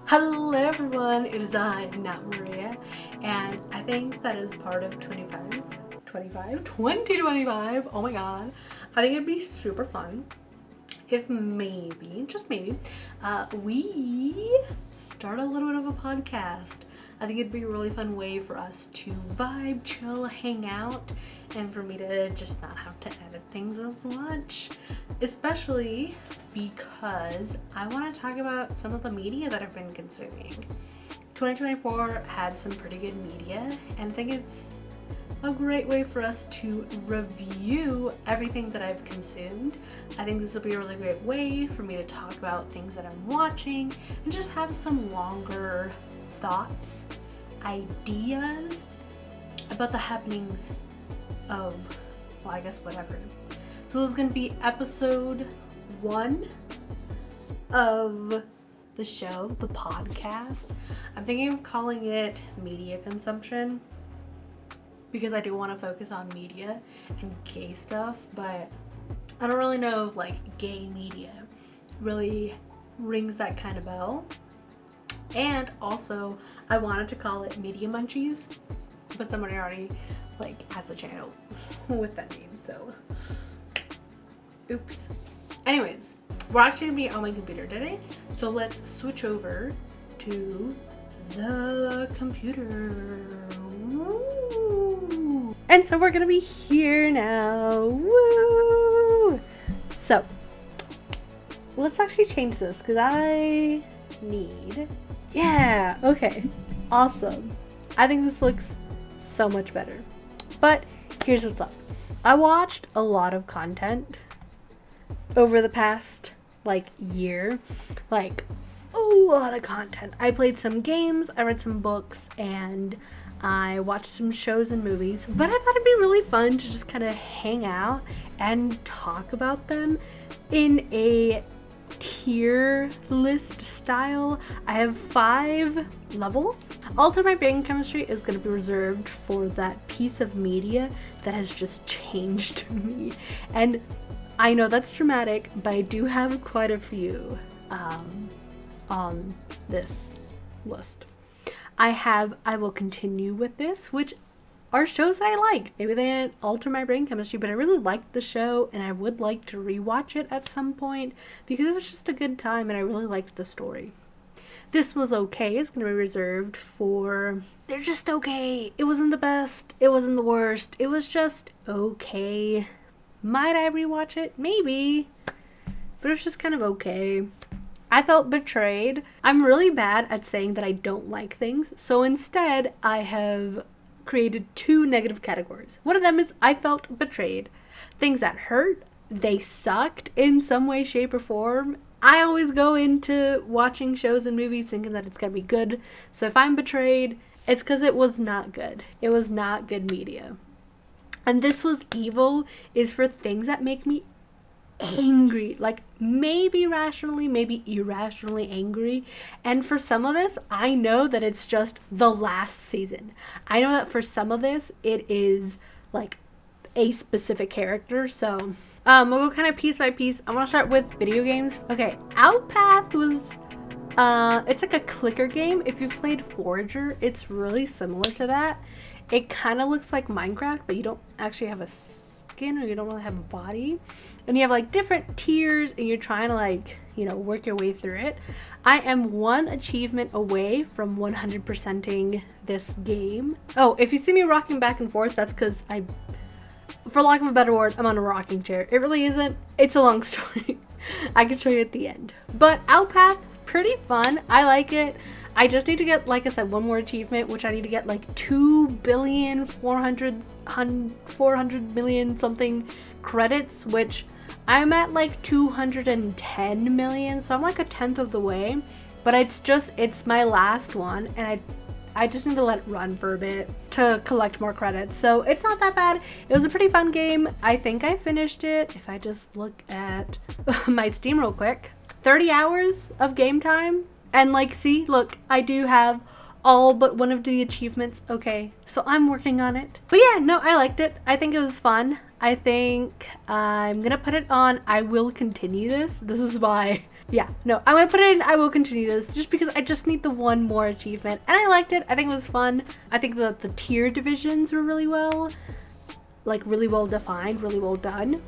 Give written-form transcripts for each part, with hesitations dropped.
Hello everyone, it is I, not Maria, and I think that is part of 2025, oh my god. I think it'd be super fun if maybe, just maybe, we start a little bit of a podcast. I think it'd be a really fun way for us to vibe, chill, hang out, and for me to just not have to edit things as much. Especially because I want to talk about some of the media that I've been consuming. 2024 had some pretty good media, and I think it's a great way for us to review everything that I've consumed. I think this will be a really great way for me to talk about things that I'm watching and just have some longer thoughts, ideas about the happenings of, well, I guess whatever. So this is going to be episode 1 of the show, the podcast. I'm thinking of calling it media consumption because I do want to focus on media and gay stuff, but I don't really know if like gay media really rings that kind of bell. And also I wanted to call it Media Munchies, but somebody already like has a channel with that name, so oops. Anyways, we're actually gonna be on my computer today, so let's switch over to the computer. Woo! And so we're gonna be here now. Woo! So let's actually change this because I need. Yeah, okay. Awesome. I think this looks so much better. But here's what's up. I watched a lot of content over the past year. A lot of content. I played some games, I read some books, and I watched some shows and movies. But I thought it'd be really fun to just kind of hang out and talk about them in a tier list style. I have 5 levels. Alter My Brain Chemistry is going to be reserved for that piece of media that has just changed me. And I know that's dramatic, but I do have quite a few on this list. I Will Continue With This, which are shows that I like. Maybe they didn't alter my brain chemistry, but I really liked the show and I would like to rewatch it at some point because it was just a good time and I really liked the story. This Was Okay is going to be reserved for, they're just okay. It wasn't the best, it wasn't the worst, it was just okay. Might I rewatch it? Maybe. But it was just kind of okay. I felt betrayed. I'm really bad at saying that I don't like things, so instead I have created 2 negative categories. One of them is I felt betrayed. Things that hurt, they sucked in some way, shape, or form. I always go into watching shows and movies thinking that it's gonna be good. So if I'm betrayed, it's because it was not good. It was not good media. And This Was Evil is for things that make me angry, like maybe rationally, maybe irrationally angry. And for some of this, I know that it's just the last season. I know that for some of this, it is like a specific character. So we'll go kind of piece by piece. I want to start with video games. Okay, Outpath was it's like a clicker game. If you've played Forager, it's really similar to that. It kind of looks like Minecraft, but you don't actually have a skin, or you don't really have a body, and you have like different tiers and you're trying to work your way through it. I am 1 achievement away from 100%ing this game. Oh, if you see me rocking back and forth, that's because for lack of a better word, I'm on a rocking chair. It really isn't. It's a long story. I can show you at the end. But Outpath, pretty fun. I like it. I just need to get, like I said, 1 more achievement, which I need to get 2,400 million something credits, which I'm at 210 million, so I'm a 10th of the way. But it's my last one, and I just need to let it run for a bit to collect more credits. So it's not that bad. It was a pretty fun game. I think I finished it. If I just look at my Steam real quick, 30 hours of game time. And see, look, I do have all but one of the achievements. Okay, so I'm working on it. But yeah, no, I liked it. I think it was fun. I think I'm gonna put it on I Will Continue This. This is why Yeah, no, I'm gonna put it in, I will continue this just because I just need the one more achievement. And I liked it. I think it was fun. I think that the tier divisions were really well, like really well defined, really well done.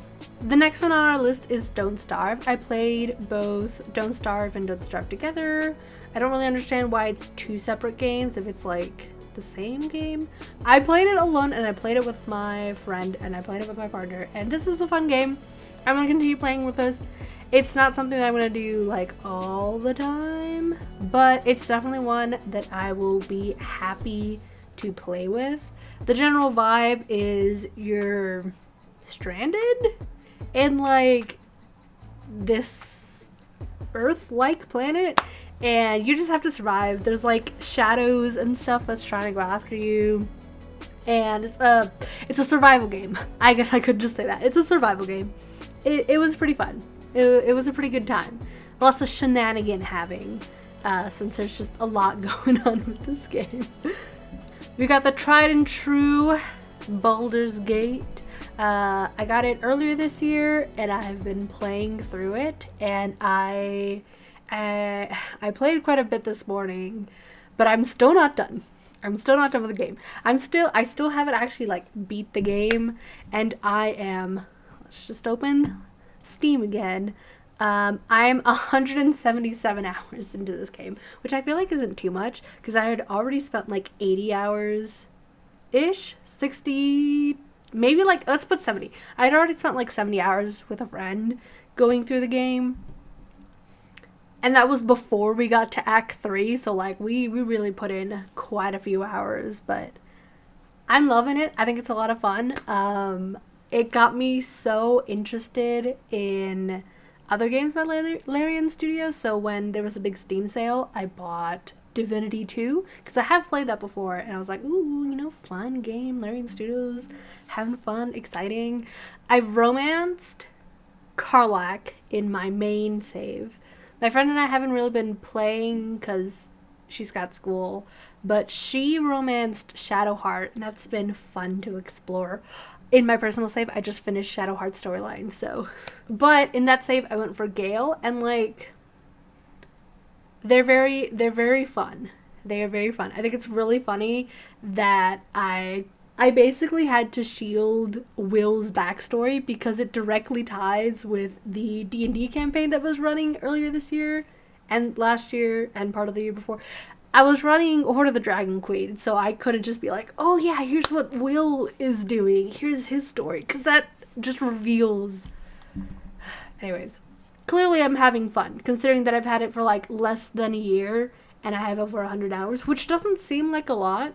The next one on our list is Don't Starve. I played both Don't Starve and Don't Starve together. I don't really understand why it's two separate games if it's like the same game. I played it alone and I played it with my friend and I played it with my partner, and this was a fun game. I'm gonna continue playing with this. It's not something that I'm gonna do like all the time, but it's definitely one that I will be happy to play with. The general vibe is you're stranded in like this Earth-like planet and you just have to survive. There's like shadows and stuff that's trying to go after you, and it's a survival game. I guess I could just say that. It's a survival game. It was pretty fun. It was a pretty good time. Lots of shenanigan having, since there's just a lot going on with this game. We got the tried and true Baldur's Gate. I got it earlier this year and I've been playing through it, and I played quite a bit this morning, but I'm still not done. I'm still not done with the game. I still haven't actually like beat the game, and I am, let's just open Steam again. I'm 177 hours into this game, which I feel like isn't too much because I had already spent like 80 hours ish, 60, maybe like, let's put 70. I'd already spent like 70 hours with a friend going through the game. And that was before we got to Act 3, so like we really put in quite a few hours, but I'm loving it. I think it's a lot of fun. It got me so interested in other games by Larian Studios, so when there was a big Steam sale, I bought Divinity 2, because I have played that before, and I was like, ooh, you know, fun game, Larian Studios, having fun, exciting. I've romanced Karlach in my main save. My friend and I haven't really been playing because she's got school, but she romanced Shadowheart, and that's been fun to explore. In my personal save, I just finished Shadowheart storyline, so. But in that save, I went for Gale, and like, they're very fun. They are very fun. I think it's really funny that I basically had to shield Will's backstory because it directly ties with the D&D campaign that was running earlier this year and last year and part of the year before. I was running Horde of the Dragon Queen, so I couldn't just be like, oh yeah, here's what Will is doing. Here's his story, because that just reveals. Anyways, clearly I'm having fun, considering that I've had it for like less than a year and I have over 100 hours, which doesn't seem like a lot.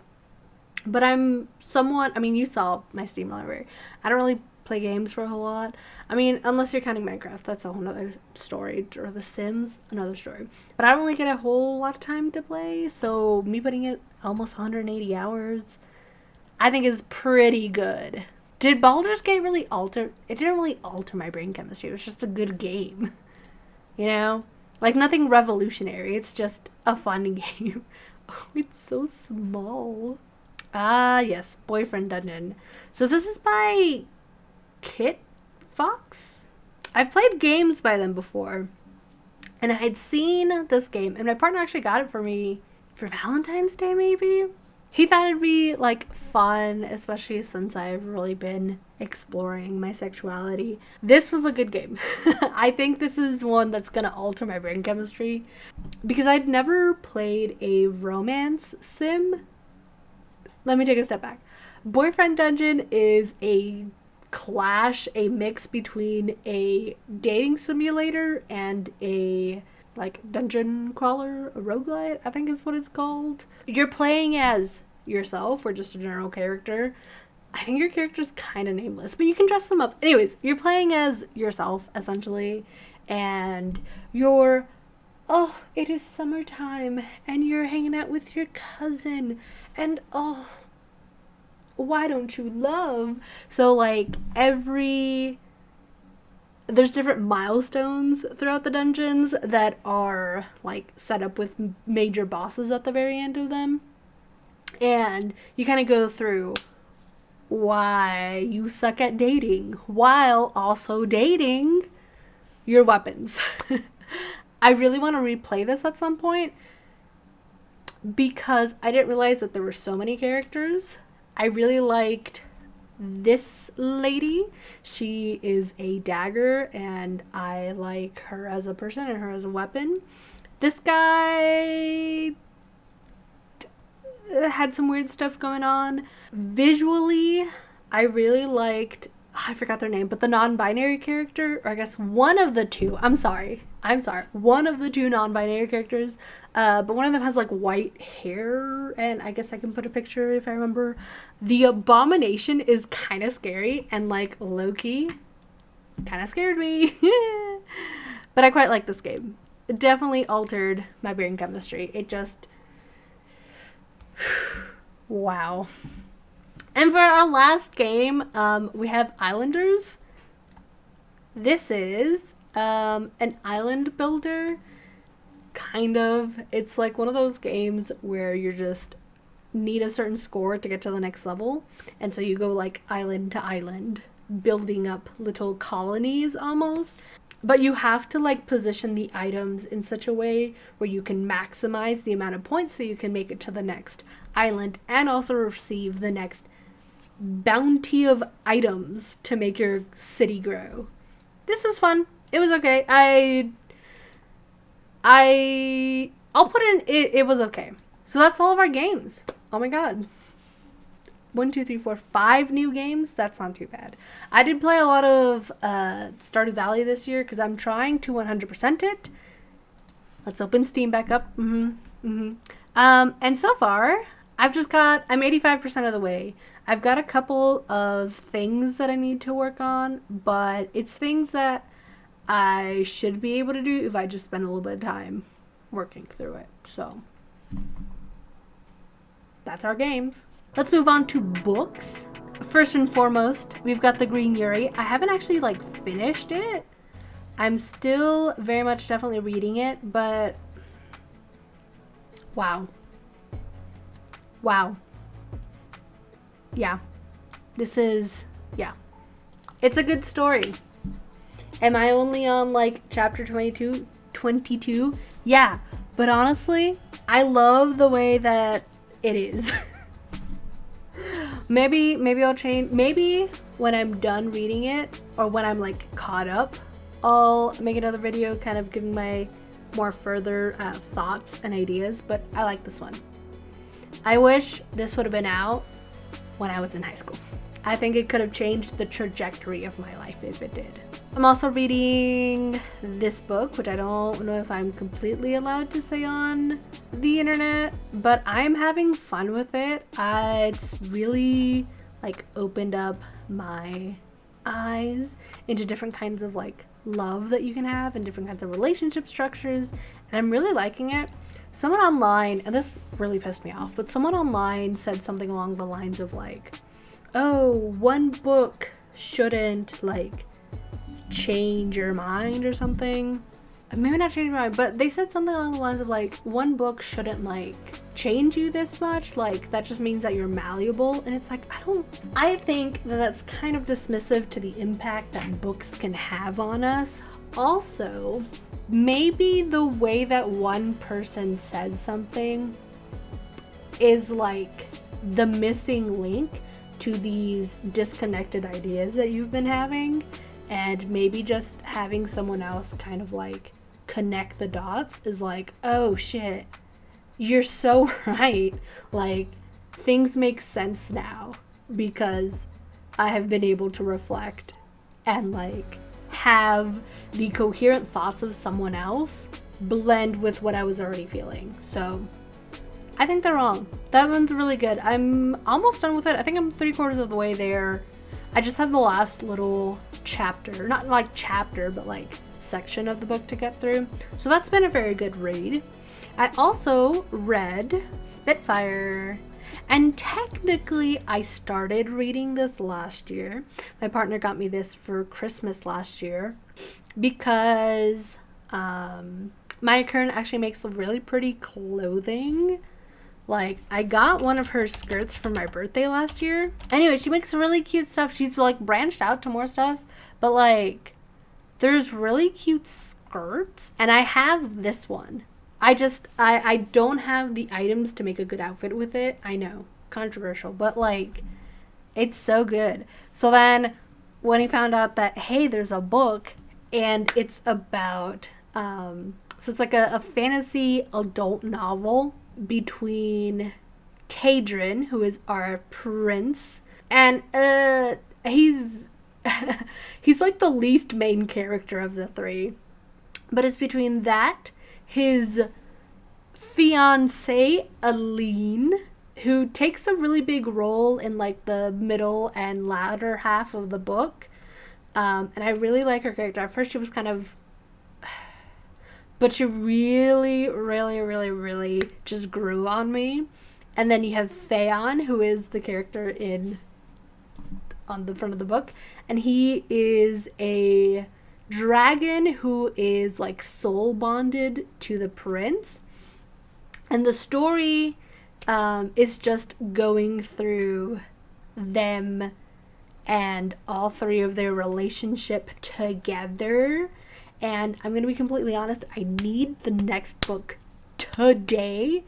But I'm somewhat, I mean, you saw my Steam library. I don't really play games for a whole lot. I mean, unless you're counting Minecraft, that's a whole nother story. Or The Sims, another story. But I don't really get a whole lot of time to play, so me putting it almost 180 hours, I think is pretty good. Did Baldur's Gate really alter? It didn't really alter my brain chemistry. It was just a good game. You know? Like, nothing revolutionary. It's just a fun game. Oh, it's so small. Ah, yes, Boyfriend Dungeon. So this is by Kit Fox? I've played games by them before, and I had seen this game, and my partner actually got it for me for Valentine's Day, maybe? He thought it'd be, like, fun, especially since I've really been exploring my sexuality. This was a good game. I think this is one that's gonna alter my brain chemistry, because I'd never played a romance sim. Let me take a step back. Boyfriend Dungeon is a clash, a mix between a dating simulator and a like dungeon crawler, a roguelite, I think is what it's called. You're playing as yourself or just a general character. I think your character's kind of nameless, but you can dress them up. Anyways, you're playing as yourself, essentially, and you're, oh, it is summertime, and you're hanging out with your cousin, and oh, why don't you love? So like there's different milestones throughout the dungeons that are like set up with major bosses at the very end of them, and you kind of go through why you suck at dating while also dating your weapons. I really want to replay this at some point because I didn't realize that there were so many characters. I really liked this lady. She is a dagger, and I like her as a person and her as a weapon. This guy had some weird stuff going on. Visually, I really liked, I forgot their name, but the non-binary character, or I guess one of the two, I'm sorry, one of the two non-binary characters, but one of them has like white hair, and I guess I can put a picture if I remember. The Abomination is kind of scary, and like low-key kind of scared me. But I quite like this game. It definitely altered my brain chemistry. It just, wow. And for our last game, we have Islanders. This is an island builder, kind of. It's like one of those games where you just need a certain score to get to the next level. And so you go like island to island, building up little colonies almost. But you have to like position the items in such a way where you can maximize the amount of points so you can make it to the next island and also receive the next bounty of items to make your city grow. This was fun. It was okay. I'll put in it was okay. So that's all of our games. Oh my god. 1, 2, 3, 4, 5 new games. That's not too bad. I did play a lot of Stardew Valley this year because I'm trying to 100% it. Let's open Steam back up. And so far, I'm 85% of the way. I've got a couple of things that I need to work on, but it's things that I should be able to do if I just spend a little bit of time working through it. So that's our games. Let's move on to books. First and foremost, we've got The Green Yuri. I haven't actually like finished it. I'm still very much definitely reading it, but wow. Yeah. It's a good story. Am I only on like chapter 22? Yeah. But honestly, I love the way that it is. Maybe I'll change. Maybe when I'm done reading it, or when I'm like caught up, I'll make another video kind of giving my more further thoughts and ideas. But I like this one. I wish this would have been out when I was in high school. I think it could have changed the trajectory of my life if it did. I'm also reading this book, which I don't know if I'm completely allowed to say on the internet, but I'm having fun with it. It's really like opened up my eyes into different kinds of like love that you can have and different kinds of relationship structures, and I'm really liking it. Someone online, and this really pissed me off, but someone online said something along the lines of like, oh, one book shouldn't like change your mind or something. Maybe not change your mind, but they said something along the lines of like, one book shouldn't like change you this much, like that just means that you're malleable. And it's like, I think that that's kind of dismissive to the impact that books can have on us. Also, maybe the way that one person says something is like the missing link to these disconnected ideas that you've been having, and maybe just having someone else kind of like connect the dots is like, oh shit, you're so right, like things make sense now because I have been able to reflect and like have the coherent thoughts of someone else blend with what I was already feeling. So I think they're wrong. That one's really good. I'm almost done with it. I think I'm 3/4 of the way there. I just have the last little chapter, not like chapter, but like section of the book to get through. So that's been a very good read. I also read Spitfire. And technically, I started reading this last year. My partner got me this for Christmas last year because my current actually makes really pretty clothing. Like, I got one of her skirts for my birthday last year. Anyway, she makes really cute stuff. She's like branched out to more stuff, but like there's really cute skirts, and I have this one. I don't have the items to make a good outfit with it. I know, controversial, but like, it's so good. So then when he found out that, hey, there's a book and it's about, so it's like a fantasy adult novel between Kadrin, who is our prince, and he's he's like the least main character of the three. But it's between that, his fiancée, Aline, who takes a really big role in like the middle and latter half of the book. And I really like her character. At first she was kind of, but she really, really, really, really just grew on me. And then you have Phaon, who is the character on the front of the book, and he is a dragon who is like soul bonded to the prince. And the story is just going through them and all three of their relationship together. And I'm going to be completely honest, I need the next book today.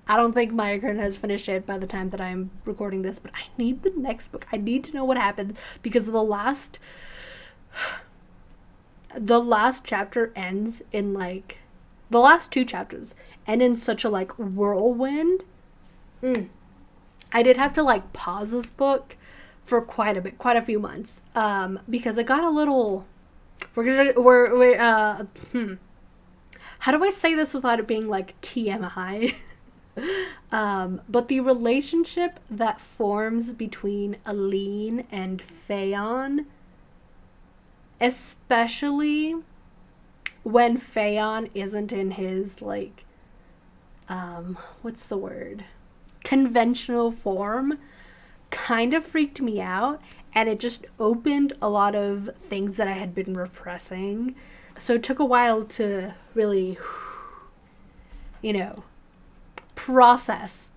I don't think my current has finished it by the time that I'm recording this, but I need the next book. I need to know what happened, because the last chapter ends in like, the last two chapters end in such a like whirlwind. I did have to like pause this book for quite a few months, because it got a little, how do I say this without it being like TMI? But the relationship that forms between Aline and Phaon, especially when Phaon isn't in his like, what's the word? Conventional form, kind of freaked me out, and it just opened a lot of things that I had been repressing. So it took a while to really, process,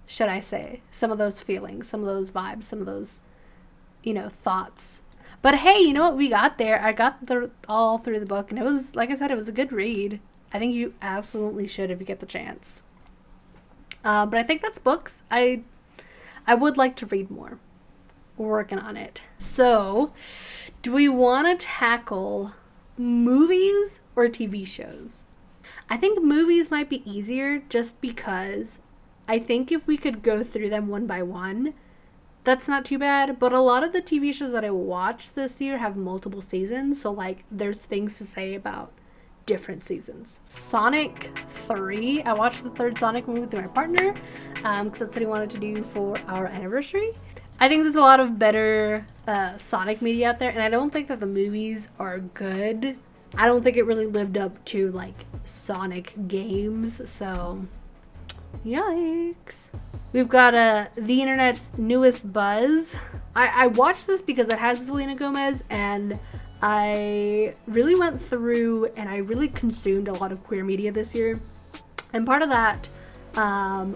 should I say, some of those feelings, some of those vibes, some of those, thoughts. But hey, you know what? We got there. I got all through the book, and it was, like I said, it was a good read. I think you absolutely should if you get the chance. But I think that's books. I would like to read more. We're working on it. So, do we want to tackle movies or TV shows? I think movies might be easier, just because I think if we could go through them one by one, that's not too bad. But a lot of the TV shows that I watched this year have multiple seasons, so like there's things to say about different seasons. Sonic 3, I watched the third Sonic movie with my partner, because that's what he wanted to do for our anniversary. I think there's a lot of better Sonic media out there, and I don't think that the movies are good. I don't think it really lived up to like Sonic games, so yikes. We've got the internet's newest buzz. I watched this because it has Selena Gomez, and I really went through and I really consumed a lot of queer media this year. And part of that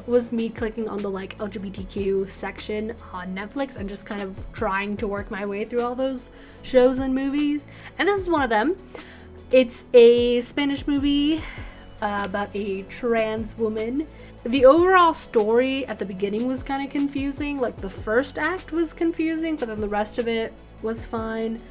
was me clicking on the like LGBTQ section on Netflix and just kind of trying to work my way through all those shows and movies. And this is one of them. It's a Spanish movie about a trans woman. The overall story at the beginning was kind of confusing. Like the first act was confusing, but then the rest of it was fine.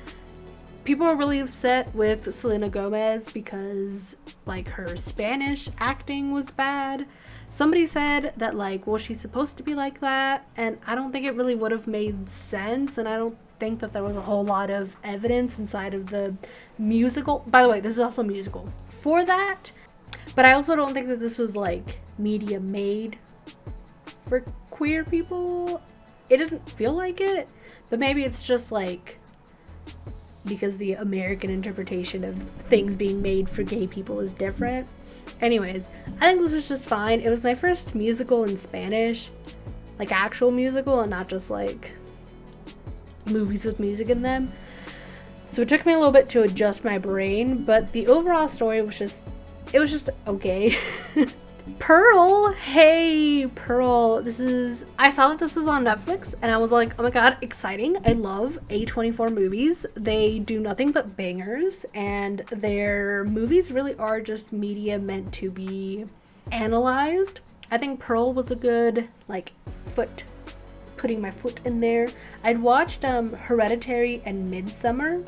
People were really upset with Selena Gomez because like her Spanish acting was bad. Somebody said that like, well, she's supposed to be like that, and I don't think it really would have made sense, and I don't think that there was a whole lot of evidence inside of the musical. By the way, this is also a musical for that, but I also don't think that this was like media made for queer people. It didn't feel like it, but maybe it's just like because the American interpretation of things being made for gay people is different. Anyways, I think this was just fine. It was my first musical in Spanish, like actual musical, and not just like movies with music in them. So it took me a little bit to adjust my brain, but the overall story was just, it was just okay. Pearl. Hey, Pearl. I saw that this was on Netflix and I was like, oh my god, exciting. I love A24 movies. They do nothing but bangers and their movies really are just media meant to be analyzed. I think Pearl was a good, like, putting my foot in there. I'd watched Hereditary and Midsummer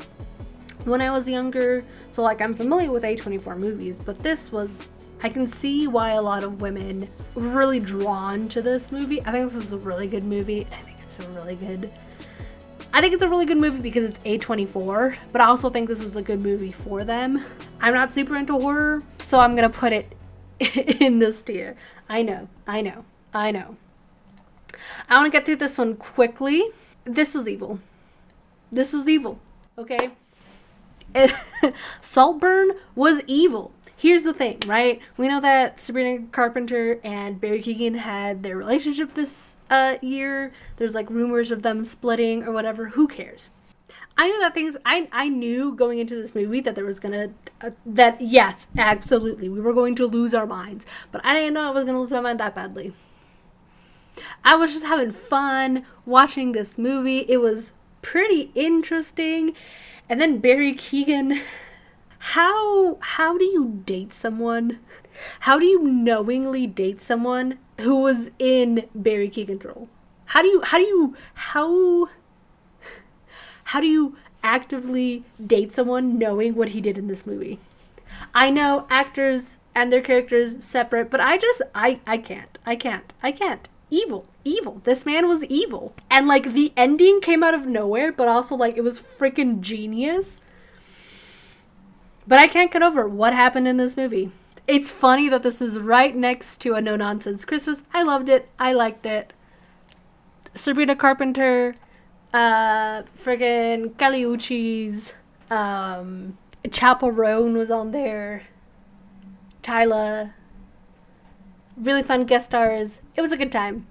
when I was younger, so like I'm familiar with A24 movies, but I can see why a lot of women were really drawn to this movie. I think this is a really good movie, and I think it's a really good movie because it's A24, but I also think this is a good movie for them. I'm not super into horror, so I'm gonna put it in this tier. I know. I want to get through this one quickly. This was evil. Okay? Saltburn was evil. Here's the thing, right? We know that Sabrina Carpenter and Barry Keoghan had their relationship this year. There's like rumors of them splitting or whatever. Who cares? I knew going into this movie that there was that yes, absolutely, we were going to lose our minds. But I didn't know I was going to lose my mind that badly. I was just having fun watching this movie. It was pretty interesting. And then Barry Keoghan, how do you date someone? How do you knowingly date someone who was in Barry Keoghan's role? How do you actively date someone knowing what he did in this movie? I know actors and their characters separate, but I can't. Evil. This man was evil. And like the ending came out of nowhere, but also like it was freaking genius. But I can't get over what happened in this movie. It's funny that this is right next to A No Nonsense Christmas. I loved it. I liked it. Sabrina Carpenter, friggin' Kelly Uchis, Chappell Roan was on there. Tyla. Really fun guest stars. It was a good time.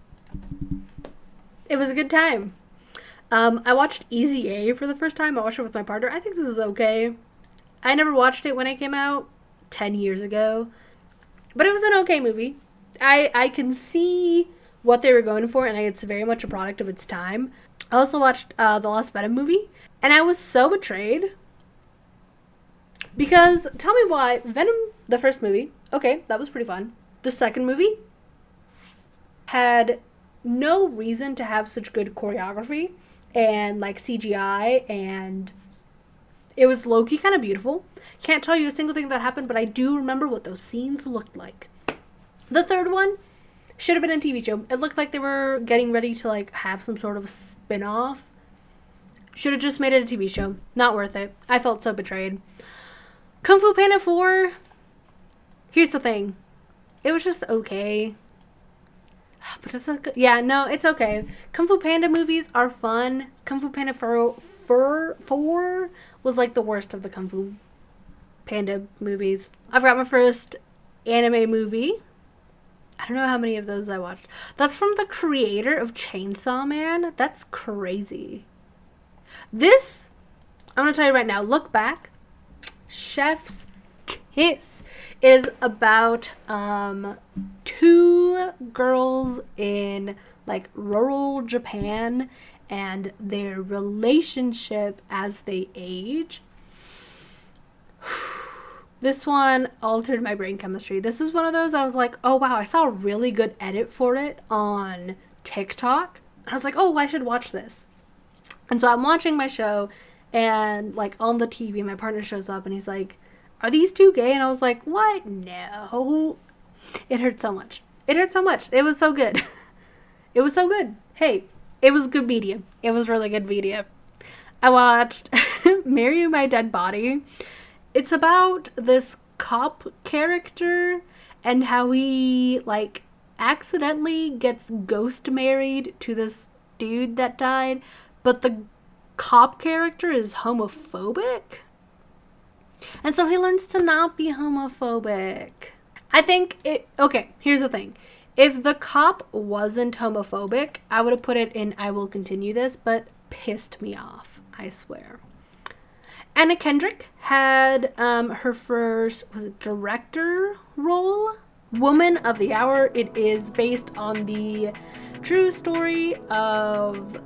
I watched Easy A for the first time. I watched it with my partner. I think this is okay. I never watched it when it came out 10 years ago. But it was an okay movie. I can see what they were going for, and it's very much a product of its time. I also watched the last Venom movie, and I was so betrayed. Because, tell me why, Venom, the first movie, okay, that was pretty fun. The second movie had no reason to have such good choreography and like CGI, and it was low-key kind of beautiful. Can't tell you a single thing that happened, but I do remember what those scenes looked like. The third one should have been a TV show. It looked like they were getting ready to like have some sort of spin-off. Should have just made it a TV show. Not worth it. I felt so betrayed. Kung Fu Panda 4. Here's the thing. It was just okay. But it's like, yeah, no, it's okay. Kung Fu Panda movies are fun. Kung Fu Panda 4 was like the worst of the Kung Fu Panda movies. I've got my first anime movie. I don't know how many of those I watched. That's from the creator of Chainsaw Man. That's crazy. This, I'm going to tell you right now, look back. Chef's Kiss is about two girls in like rural Japan and their relationship as they age. This one altered my brain chemistry. This is one of those I was like, oh wow, I saw a really good edit for it on TikTok. I was like, oh, I should watch this. And so I'm watching my show, and like on the TV my partner shows up and he's like, are these two gay? And I was like, what? No. It hurt so much. It was so good. It was so good. Hey, it was good media. It was really good media. I watched Marry My Dead Body. It's about this cop character and how he like accidentally gets ghost married to this dude that died, but the cop character is homophobic. And so he learns to not be homophobic. I think okay, here's the thing. If the cop wasn't homophobic, I would have put it in I Will Continue This, but pissed me off, I swear. Anna Kendrick had her first, was it director role? Woman of the Hour. It is based on the true story of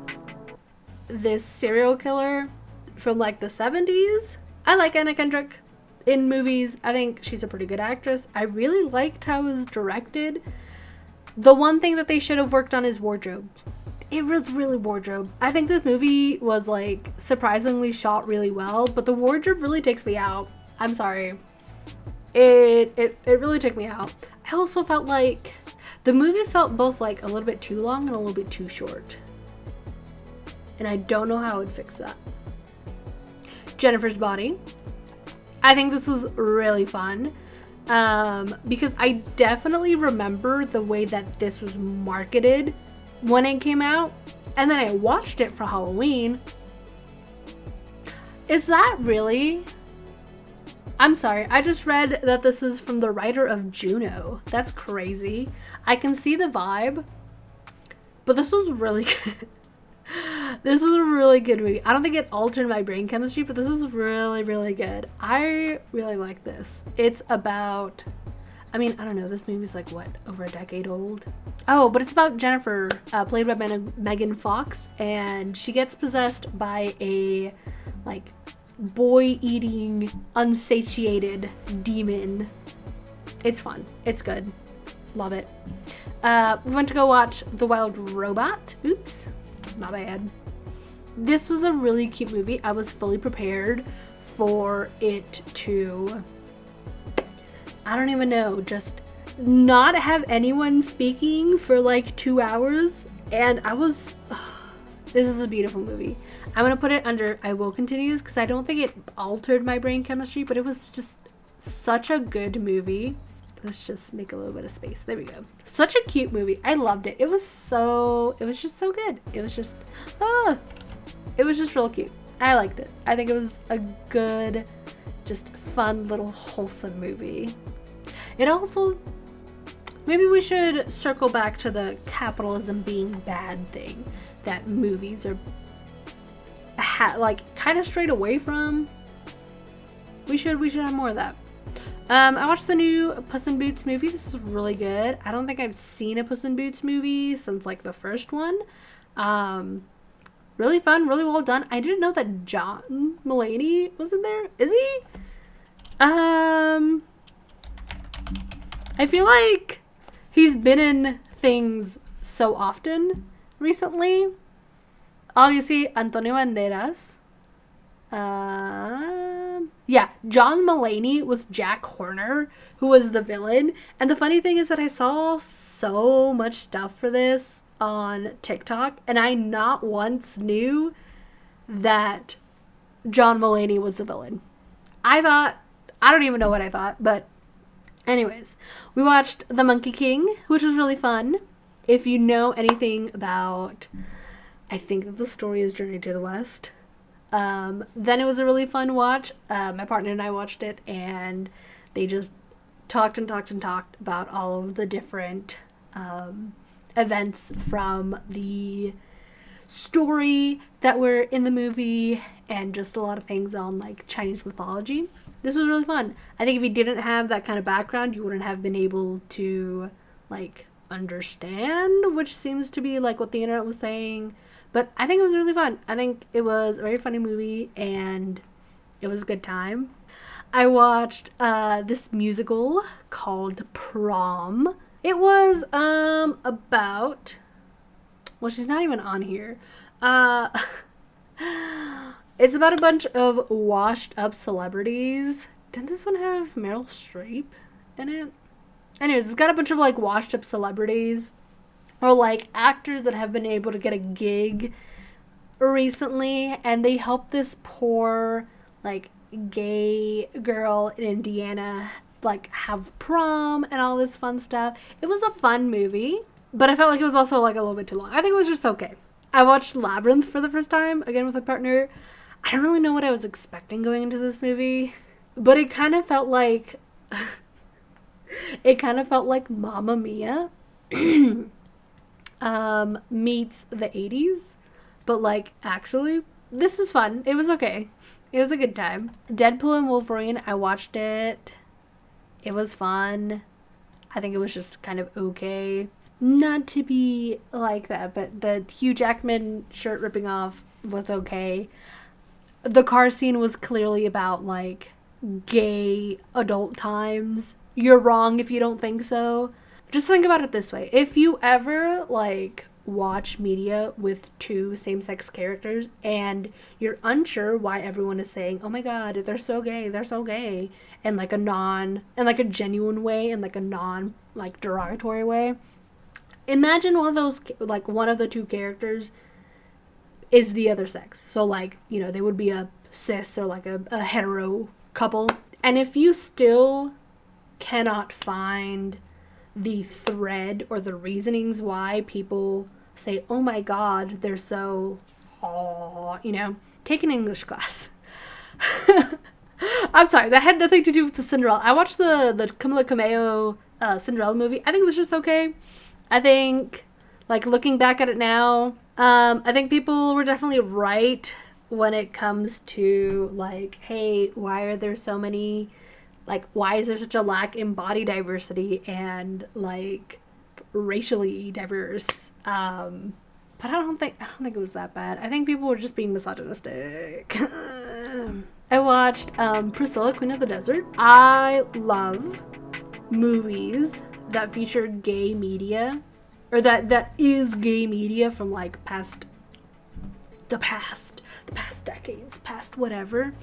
this serial killer from like the 70s. I like Anna Kendrick in movies. I think she's a pretty good actress. I really liked how it was directed. The one thing that they should have worked on is wardrobe. It was really wardrobe. I think this movie was like surprisingly shot really well, but the wardrobe really takes me out. I'm sorry. It really took me out. I also felt like the movie felt both like a little bit too long and a little bit too short. And I don't know how I would fix that. Jennifer's Body. I think this was really fun. Because I definitely remember the way that this was marketed when it came out, and then I watched it for Halloween. Is that really? I'm sorry, I just read that this is from the writer of Juno. That's crazy. I can see the vibe, but this was really good. This is a really good movie. I don't think it altered my brain chemistry, but this is really, really good. I really like this. It's about, I mean, I don't know, this movie's like, what, over a decade old? Oh, but it's about Jennifer, played by Megan Fox, and she gets possessed by a, like, boy-eating, unsatiated demon. It's fun. It's good. Love it. We went to go watch The Wild Robot. Oops. My bad. This was a really cute movie. I was fully prepared for it to, I don't even know, just not have anyone speaking for like 2 hours. And I was, this is a beautiful movie. I'm going to put it under I will continue this because I don't think it altered my brain chemistry, but it was just such a good movie. Let's just make a little bit of space. There we go. Such a cute movie. I loved it. It was just so good. It was just, it was just real cute. I liked it. I think it was a good, just fun little wholesome movie. It also, maybe we should circle back to the capitalism being bad thing that movies are like kind of strayed away from. We should have more of that. I watched the new Puss in Boots movie. This is really good. I don't think I've seen a Puss in Boots movie since like the first one. Really fun, really well done. I didn't know that John Mulaney was in there. Is he? I feel like he's been in things so often recently. Obviously, Antonio Banderas. Yeah, John Mulaney was Jack Horner, who was the villain. And the funny thing is that I saw so much stuff for this on TikTok, and I not once knew that John Mulaney was the villain. I don't even know what I thought, but anyways, we watched The Monkey King, which was really fun. If you know anything about, I think that the story is Journey to the West. Then it was a really fun watch. My partner and I watched it, and they just talked about all of the different events from the story that were in the movie, and just a lot of things on like Chinese mythology. This was really fun. I think if you didn't have that kind of background, you wouldn't have been able to like understand, which seems to be like what the internet was saying. But I think it was really fun. I think it was a very funny movie, and it was a good time. I watched this musical called Prom. It was about, well, she's not even on here. It's about a bunch of washed up celebrities. Didn't this one have Meryl Streep in it? Anyways, it's got a bunch of like washed up celebrities, or like actors that have been able to get a gig recently, and they help this poor like gay girl in Indiana like have prom and all this fun stuff. It was a fun movie, but I felt like it was also like a little bit too long. I think it was just okay. I watched Labyrinth for the first time, again with a partner. I don't really know what I was expecting going into this movie, but it kind of felt like Mamma Mia meets the 80s, but like actually this was fun. It was okay. It was a good time. Deadpool and Wolverine, I watched it. It was fun. I think it was just kind of okay. Not to be like that, but the Hugh Jackman shirt ripping off was okay. The car scene was clearly about, like, gay adult times. You're wrong if you don't think so. Just think about it this way. If you ever, like, watch media with two same-sex characters and you're unsure why everyone is saying, oh my god, they're so gay, in like a genuine way, in like a non, like, derogatory way. Imagine one of those, like, one of the two characters is the other sex. So, like, you know, they would be a cis or like a hetero couple. And if you still cannot find the thread or the reasonings why people say, oh my god, they're so, you know, take an English class. I'm sorry, that had nothing to do with the Cinderella. I watched the Camila Cabello Cinderella movie. I think it was just okay. I think, like, looking back at it now, I think people were definitely right when it comes to, like, hey, why are there so many, like, why is there such a lack in body diversity and, like, racially diverse? But I don't think it was that bad. I think people were just being misogynistic. I watched Priscilla, Queen of the Desert. I love movies that feature gay media, or that is gay media from, like, the past decades, past whatever.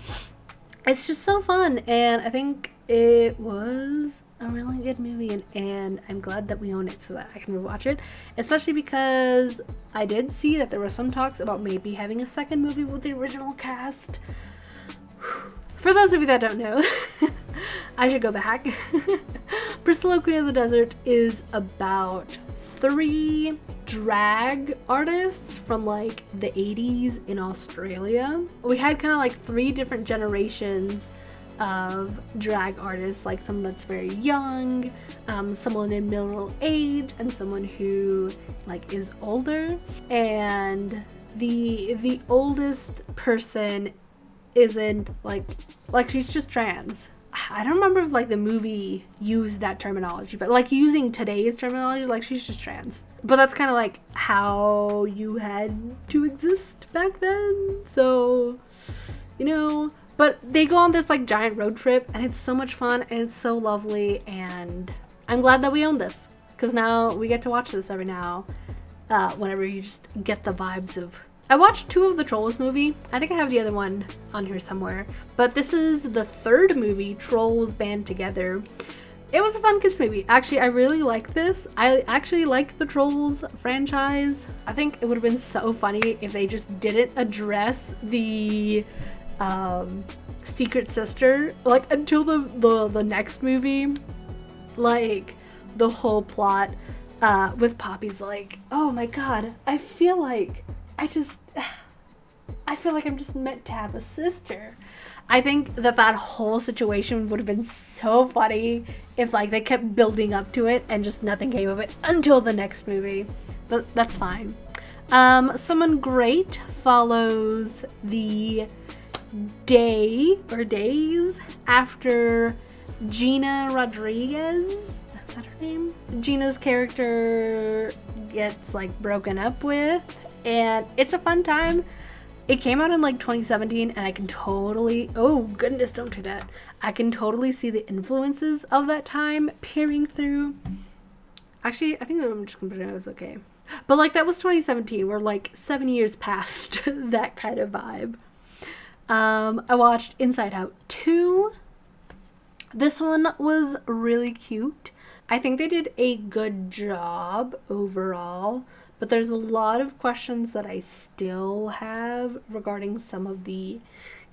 It's just so fun, and I think it was a really good movie, and I'm glad that we own it so that I can rewatch it, especially because I did see that there were some talks about maybe having a second movie with the original cast. For those of you that don't know, I should go back. Priscilla, Queen of the Desert is about 3 drag artists from, like, the 80s in Australia. We had kind of like 3 different generations of drag artists, like someone that's very young, someone in middle age, and someone who, like, is older. And the oldest person isn't like she's just trans. I don't remember if, like, the movie used that terminology, but, like, using today's terminology, like, she's just trans. But that's kind of, like, how you had to exist back then. So, you know, but they go on this, like, giant road trip, and it's so much fun, and it's so lovely, and I'm glad that we own this, because now we get to watch this every now, whenever you just get the vibes of... I watched 2 of the Trolls movie. I think I have the other one on here somewhere. But this is the 3rd movie Trolls band together. It was a fun kids movie. Actually, I really liked this. I actually liked the Trolls franchise. I think it would have been so funny if they just didn't address the secret sister, like, until the next movie. Like, the whole plot with Poppy's like, oh my god, I feel like I'm just meant to have a sister. I think that whole situation would have been so funny if, like, they kept building up to it and just nothing came of it until the next movie. But that's fine. Someone Great follows the days after Gina Rodriguez. That's that her name? Gina's character gets, like, broken up with. And it's a fun time. It came out in, like, 2017, and I can totally... Oh, goodness, don't do that. I can totally see the influences of that time peering through. Actually, I think I'm just going to pretend it was okay. But, like, that was 2017. We're, like, 7 years past that kind of vibe. I watched Inside Out 2. This one was really cute. I think they did a good job overall. But there's a lot of questions that I still have regarding some of the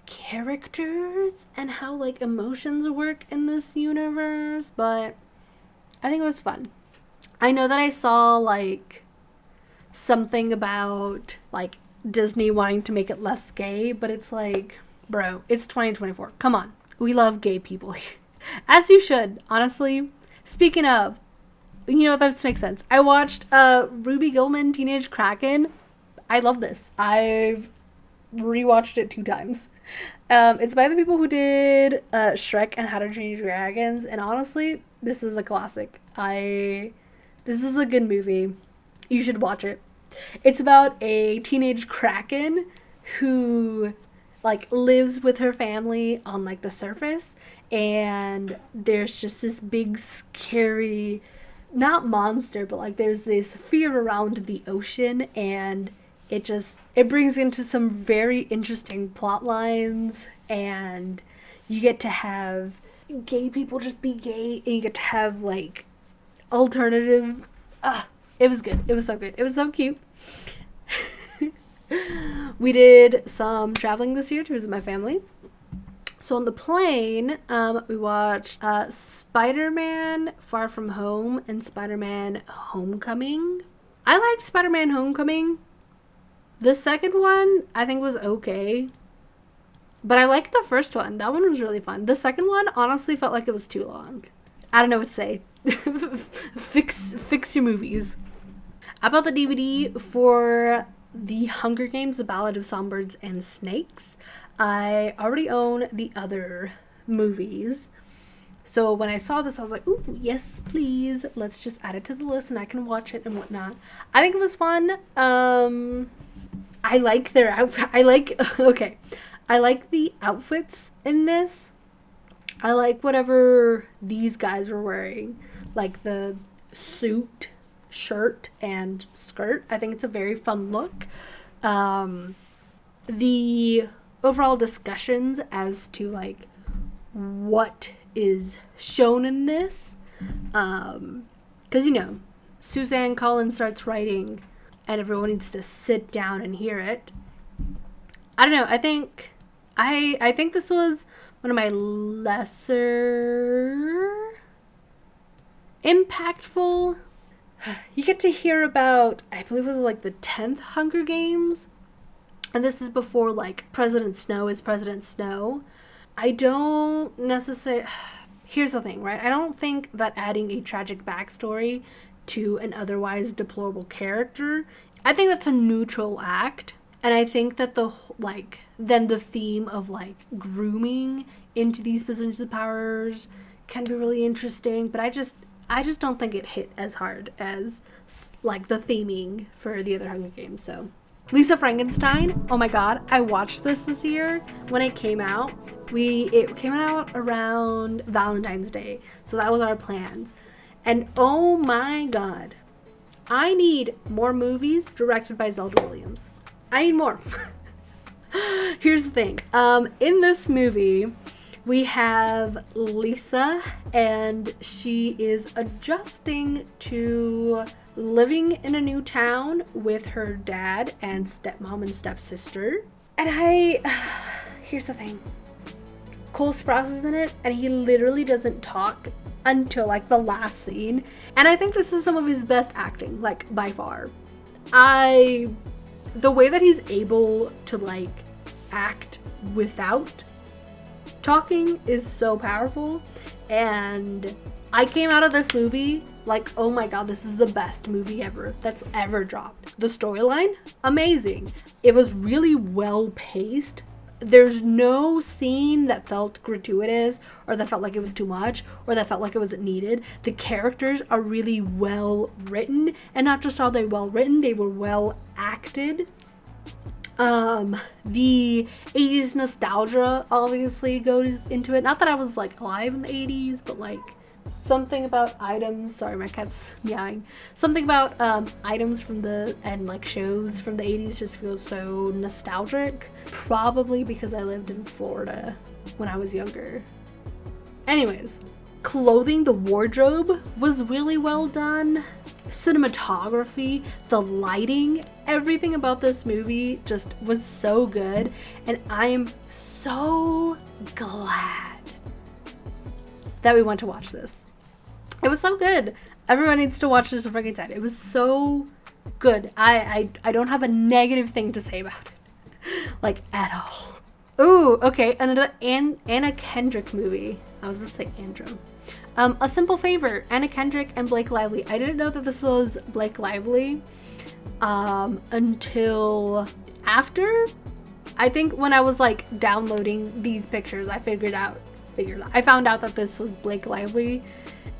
characters and how, like, emotions work in this universe. But I think it was fun. I know that I saw, like, something about, like, Disney wanting to make it less gay. But it's like, bro, it's 2024. Come on. We love gay people here. As you should, honestly. Speaking of, you know, that makes sense. I watched Ruby Gillman Teenage Kraken. I love this. I've rewatched it 2 times. It's by the people who did Shrek and How to Train Your Dragons, and honestly, This is a classic. This is a good movie. You should watch it. It's about a teenage kraken who like lives with her family on like the surface, and there's just this big scary, not monster, but like there's this fear around the ocean, and it brings into some very interesting plot lines, and you get to have gay people just be gay, and you get to have like alternative. It was good. It was so good. It was so cute. We did some traveling this year to visit my family. So on the plane, we watched Spider-Man Far From Home and Spider-Man Homecoming. I liked Spider-Man Homecoming. The second one, I think, was okay. But I liked the first one. That one was really fun. The second one, honestly, felt like it was too long. I don't know what to say. Fix your movies. I bought the DVD for The Hunger Games, The Ballad of Songbirds and Snakes. I already own the other movies. So when I saw this, I was like, ooh, yes, please. Let's just add it to the list and I can watch it and whatnot. I think it was fun. I like their outfit. I like the outfits in this. I like whatever these guys were wearing. Like the suit, shirt, and skirt. I think it's a very fun look. The overall discussions as to like what is shown in this, because Suzanne Collins starts writing and everyone needs to sit down and hear it. I don't know, I think this was one of my lesser impactful. You get to hear about, I believe it was like the 10th Hunger Games. And this is before like President Snow is President Snow. I don't necessarily... Here's the thing, right? I don't think that adding a tragic backstory to an otherwise deplorable character, I think that's a neutral act. And I think that then the theme of like grooming into these positions of powers can be really interesting. But I just don't think it hit as hard as like the theming for the other Hunger Games. So Lisa Frankenstein, oh my god, I watched this year when it came out. It came out around Valentine's Day, so that was our plans. And oh my god, I need more movies directed by Zelda Williams. I need more. Here's the thing. In this movie, we have Lisa, and she is adjusting to living in a new town with her dad and stepmom and stepsister. And here's the thing. Cole Sprouse is in it, and he literally doesn't talk until like the last scene. And I think this is some of his best acting, like by far. The way that he's able to like act without talking is so powerful. And I came out of this movie like, oh my god, this is the best movie ever that's ever dropped. The storyline, amazing. It was really well paced. There's no scene that felt gratuitous or that felt like it was too much or that felt like it wasn't needed. The characters are really well written, and not just are they well written, they were well acted. The 80s nostalgia obviously goes into it. Not that I was like alive in the 80s, but like something about items, sorry my cat's meowing, something about items from and like shows from the 80s just feels so nostalgic, probably because I lived in Florida when I was younger. Anyways, clothing, the wardrobe was really well done. Cinematography, the lighting, everything about this movie just was so good, and I am so glad that we went to watch this. It was so good. Everyone needs to watch this freaking time. It was so good. I don't have a negative thing to say about it, like at all. Ooh, okay, another Anna Kendrick movie. I was about to say Andrew. A Simple Favor, Anna Kendrick and Blake Lively. I didn't know that this was Blake Lively until after. I think when I was like downloading these pictures, I figured out figured out. I found out that this was Blake Lively,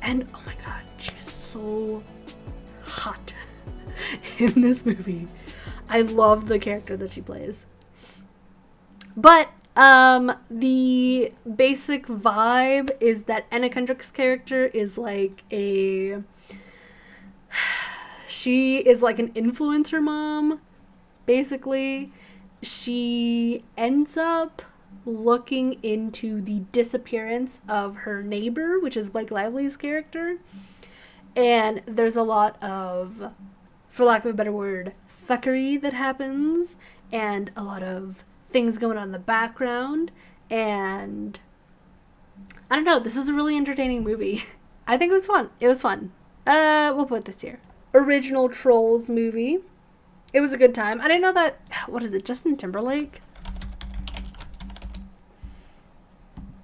and oh my god, she's so hot in this movie. I love the character that she plays. But the basic vibe is that Anna Kendrick's character is like she is like an influencer mom, basically. She ends up looking into the disappearance of her neighbor, which is Blake Lively's character. And there's a lot of, for lack of a better word, fuckery that happens, and a lot of things going on in the background. And I don't know, this is a really entertaining movie. I think it was fun. It was fun. We'll put this here. Original Trolls movie. It was a good time. I didn't know that, what is it, Justin Timberlake?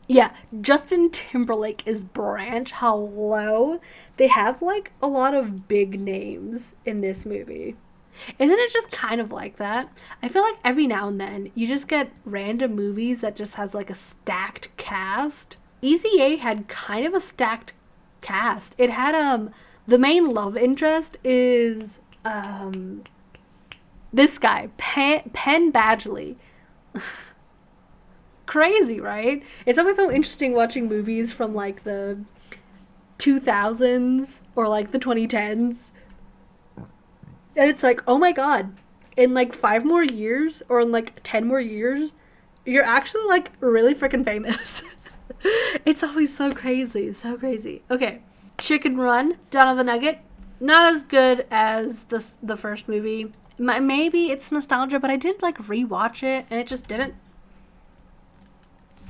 Yeah, Justin Timberlake is Branch. Hello. They have like a lot of big names in this movie. Isn't it just kind of like that? I feel like every now and then you just get random movies that just has like a stacked cast. Easy A had kind of a stacked cast. It had the main love interest is this guy, Penn Badgley. Crazy, right? It's always so interesting watching movies from like the 2000s or like the 2010s. And it's like, oh my god, in like 5 more years or in like 10 more years, you're actually like really freaking famous. It's always so crazy, so crazy. Okay, Chicken Run, Dawn of the Nugget. Not as good as the first movie. Maybe it's nostalgia, but I did like rewatch it and it just didn't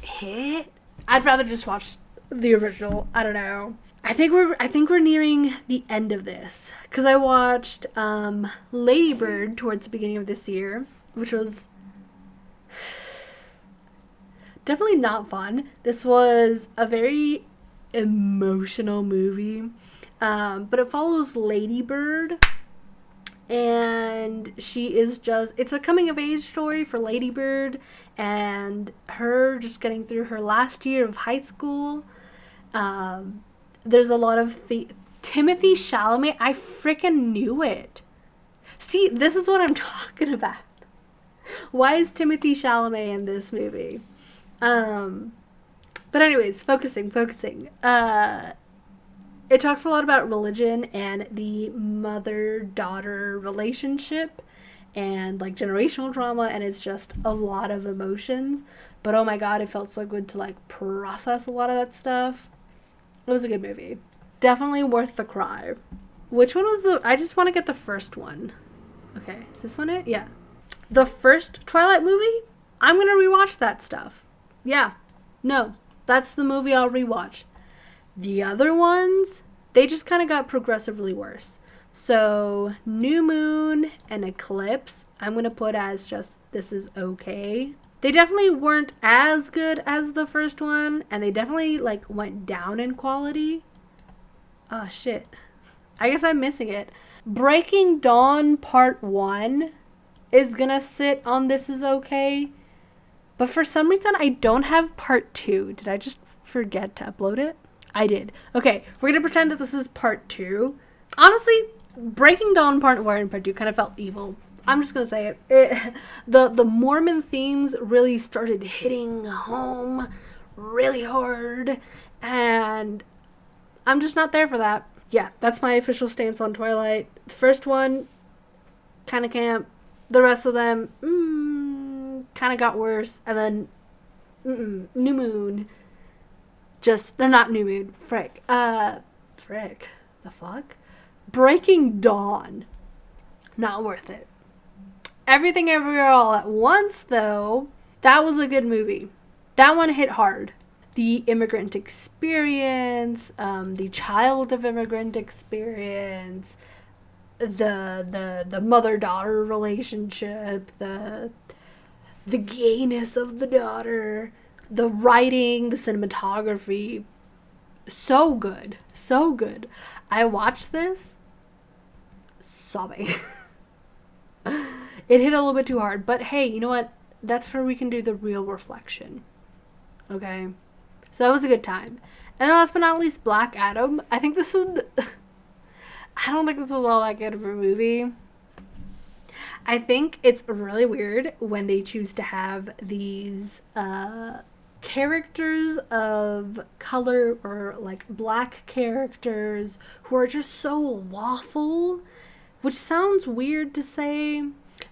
hit. I'd rather just watch the original. I don't know. I think we're nearing the end of this because I watched Lady Bird towards the beginning of this year, which was definitely not fun. This was a very emotional movie, but it follows Lady Bird, and she is just, it's a coming of age story for Lady Bird and her just getting through her last year of high school. There's a lot of Timothy Chalamet. I freaking knew it. See, this is what I'm talking about. Why is Timothy Chalamet in this movie? But anyways, focusing. It talks a lot about religion and the mother-daughter relationship and like generational trauma, and it's just a lot of emotions. But oh my god, it felt so good to like process a lot of that stuff. It was a good movie. Definitely worth the cry. Which one was I just want to get the first one. Okay, is this one it? Yeah. The first Twilight movie? I'm going to rewatch that stuff. Yeah. No, that's the movie I'll rewatch. The other ones, they just kind of got progressively worse. So, New Moon and Eclipse, I'm going to put as just, this is okay. They definitely weren't as good as the first one, and they definitely, like, went down in quality. Oh, shit. I guess I'm missing it. Breaking Dawn Part 1 is gonna sit on This Is Okay, but for some reason, I don't have Part 2. Did I just forget to upload it? I did. Okay, we're gonna pretend that this is Part 2. Honestly, Breaking Dawn Part 1 and Part 2 kind of felt evil. I'm just gonna say it. The Mormon themes really started hitting home really hard, and I'm just not there for that. Yeah, that's my official stance on Twilight. The first one, kind of camp. The rest of them, kind of got worse. And then, New Moon. Not New Moon. Frick. The fuck? Breaking Dawn. Not worth it. Everything Everywhere All at Once, though, that was a good movie. That one hit hard. The immigrant experience, the child of immigrant experience, the mother-daughter relationship, the gayness of the daughter, the writing, the cinematography. So good. So good. I watched this sobbing. It hit a little bit too hard, but hey, you know what? That's where we can do the real reflection. Okay? So that was a good time. And then last but not least, Black Adam. I think this would... I don't think this was all that good of a movie. I think it's really weird when they choose to have these characters of color or like black characters who are just so lawful, which sounds weird to say,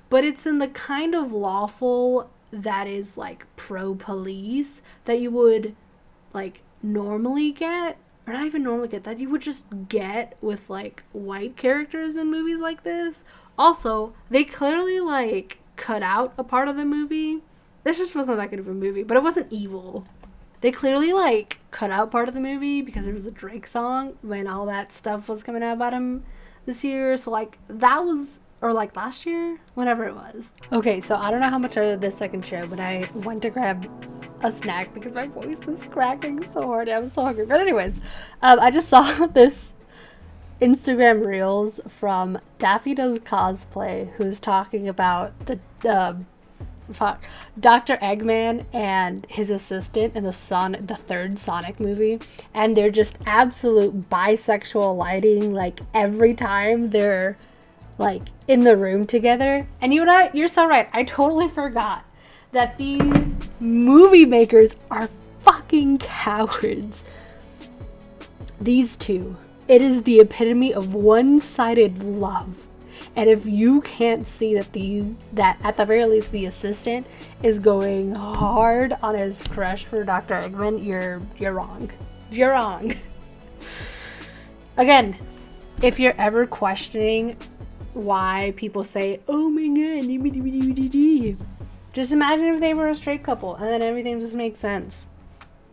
but it's in the kind of lawful that is like pro-police that you would like normally get, or not even normally get, that you would just get with like white characters in movies like this. Also, they clearly like cut out a part of the movie. This just wasn't that good of a movie, but it wasn't evil. They clearly like cut out part of the movie because there was a Drake song when all that stuff was coming out about him this year. So like that was, or like last year, whatever it was. Okay, so I don't know how much of this I can show, but I went to grab a snack because my voice is cracking so hard. I'm so hungry. But anyways, I just saw this Instagram Reels from Daffy Does Cosplay, who's talking about the Dr. Eggman and his assistant in the third Sonic movie, and they're just absolute bisexual lighting like every time they're like in the room together. And you know what? You're so right. I totally forgot that these movie makers are fucking cowards. These two. It is the epitome of one-sided love. And if you can't see that at the very least the assistant is going hard on his crush for Dr. Eggman, you're wrong. You're wrong. Again, if you're ever questioning why people say, oh my god, just imagine if they were a straight couple and then everything just makes sense.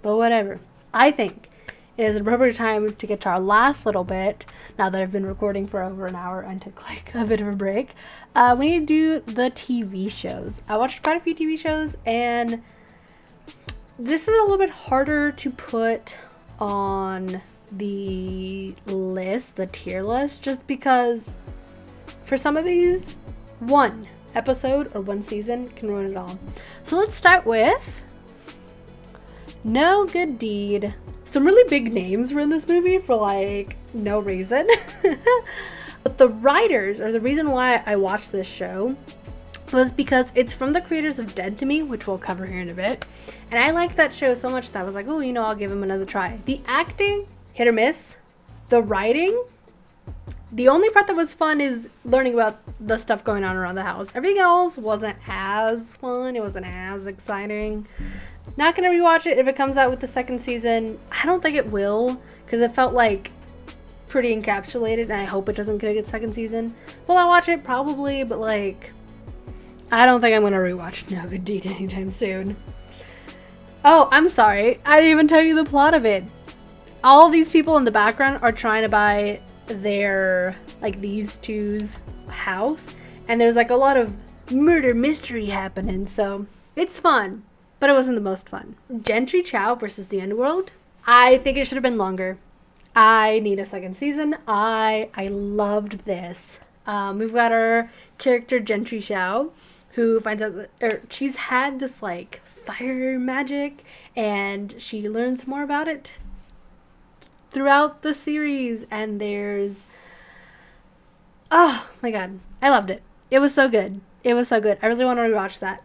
But whatever. I think it is an appropriate time to get to our last little bit, now that I've been recording for over an hour and took like a bit of a break. We need to do the TV shows. I watched quite a few TV shows, and this is a little bit harder to put on the list, the tier list, just because for some of these, one episode or one season can ruin it all. So let's start with No Good Deed. Some really big names were in this movie for like no reason. But the writers, or the reason why I watched this show, was because it's from the creators of Dead to Me, which we'll cover here in a bit. And I liked that show so much that I was like, oh, I'll give him another try. The acting, hit or miss. The writing, the only part that was fun is learning about the stuff going on around the house. Everything else wasn't as fun. It wasn't as exciting. Not gonna rewatch it if it comes out with the second season. I don't think it will, because it felt like pretty encapsulated, and I hope it doesn't get a good second season. Will I watch it? Probably, but like, I don't think I'm gonna rewatch No Good Deed anytime soon. Oh, I'm sorry. I didn't even tell you the plot of it. All these people in the background are trying to buy their, like, these two's house, and there's like a lot of murder mystery happening, so it's fun. But it wasn't the most fun. Gentry Chow versus the Underworld. I think it should have been longer. I need a second season. I loved this. We've got our character Gentry Chow, who finds out that she's had this like fire magic, and she learns more about it throughout the series. And there's, oh my god, I loved it. It was so good. It was so good. I really want to rewatch that,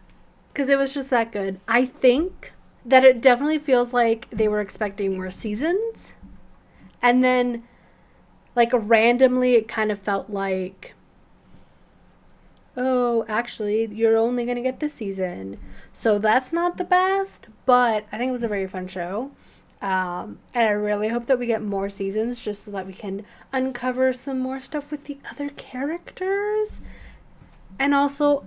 because it was just that good. I think that it definitely feels like they were expecting more seasons. And then, like, randomly, it kind of felt like, oh, actually, you're only going to get this season. So that's not the best, but I think it was a very fun show. And I really hope that we get more seasons just so that we can uncover some more stuff with the other characters. And also,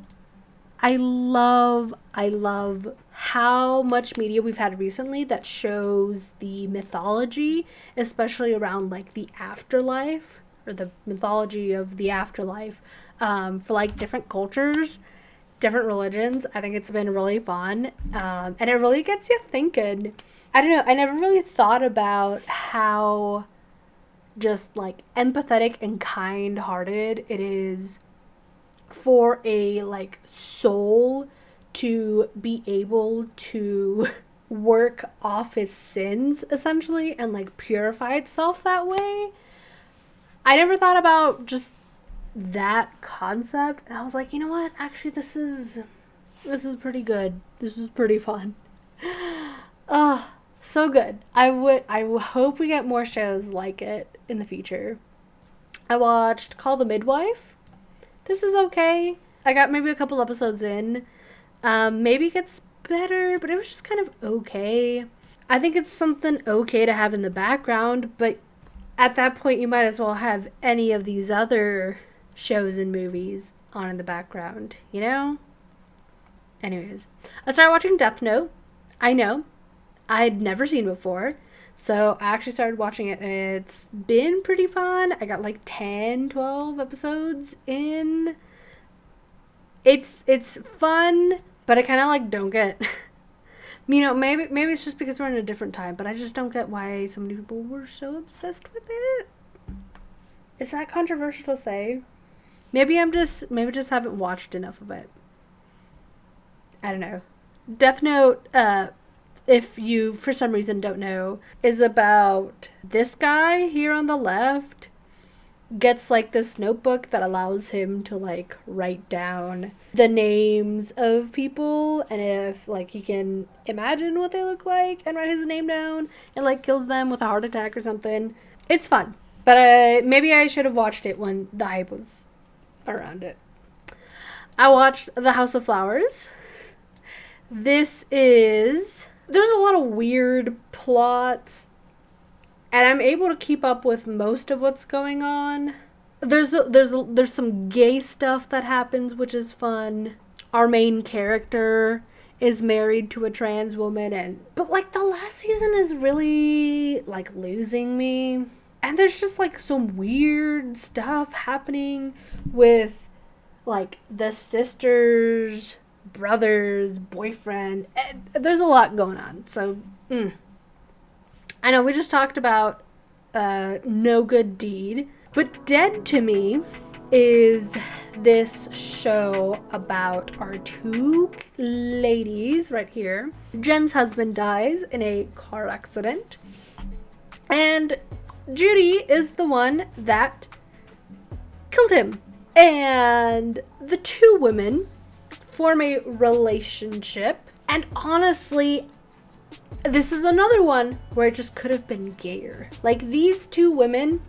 I love how much media we've had recently that shows the mythology, especially around like the afterlife, or the mythology of the afterlife, for like different cultures, different religions. I think it's been really fun, and it really gets you thinking. I don't know, I never really thought about how just like empathetic and kind-hearted it is for a like soul to be able to work off its sins essentially and like purify itself that way. I never thought about just that concept, and I was like, you know what? Actually, this is pretty good. This is pretty fun. So good. I hope we get more shows like it in the future. I watched Call the Midwife. This is okay. I got maybe a couple episodes in. Maybe it gets better, but it was just kind of okay. I think it's something okay to have in the background, but at that point you might as well have any of these other shows and movies on in the background, you know? Anyways, I started watching Death Note. I know. I'd never seen before. So I actually started watching it, and it's been pretty fun. I got like 10, 12 episodes in. It's fun, but I kind of like don't get, you know, maybe it's just because we're in a different time, but I just don't get why so many people were so obsessed with it. Is that controversial to say? Maybe just haven't watched enough of it. I don't know. Death Note, if you for some reason don't know, is about this guy here on the left gets like this notebook that allows him to like write down the names of people, and if like he can imagine what they look like and write his name down, and like kills them with a heart attack or something. It's fun, but maybe I should have watched it when the hype was around it. I watched The House of Flowers. There's a lot of weird plots, and I'm able to keep up with most of what's going on. There's some gay stuff that happens, which is fun. Our main character is married to a trans woman, but like the last season is really like losing me. And there's just like some weird stuff happening with like the sister's brother's boyfriend. There's a lot going on. So I know we just talked about No Good Deed, but Dead to Me is this show about our two ladies right here. Jen's husband dies in a car accident, and Judy is the one that killed him. And the two women form a relationship, and honestly, this is another one where it just could have been gayer. Like, these two women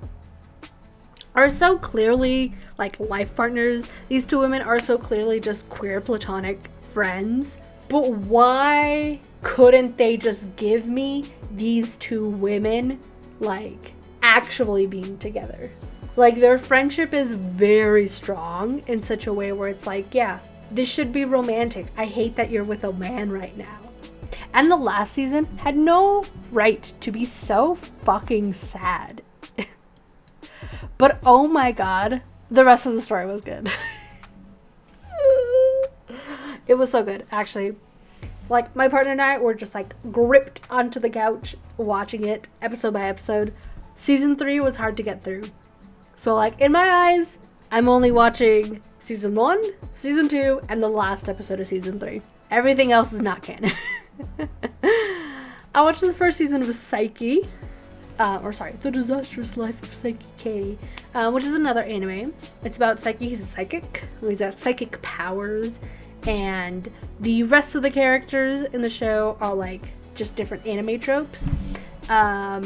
are so clearly like life partners. These two women are so clearly just queer platonic friends. But why couldn't they just give me these two women like actually being together? Like, their friendship is very strong in such a way where it's like, yeah, this should be romantic. I hate that you're with a man right now. And the last season had no right to be so fucking sad. But oh my god, the rest of the story was good. It was so good, actually. Like, my partner and I were just like gripped onto the couch watching it episode by episode. Season 3 was hard to get through. So like, in my eyes, I'm only watching season 1, season 2, and the last episode of season 3. Everything else is not canon. I watched the first season of Psyche. The Disastrous Life of Psyche K, which is another anime. It's about Psyche. He's a psychic. He's got psychic powers. And the rest of the characters in the show are like just different anime tropes.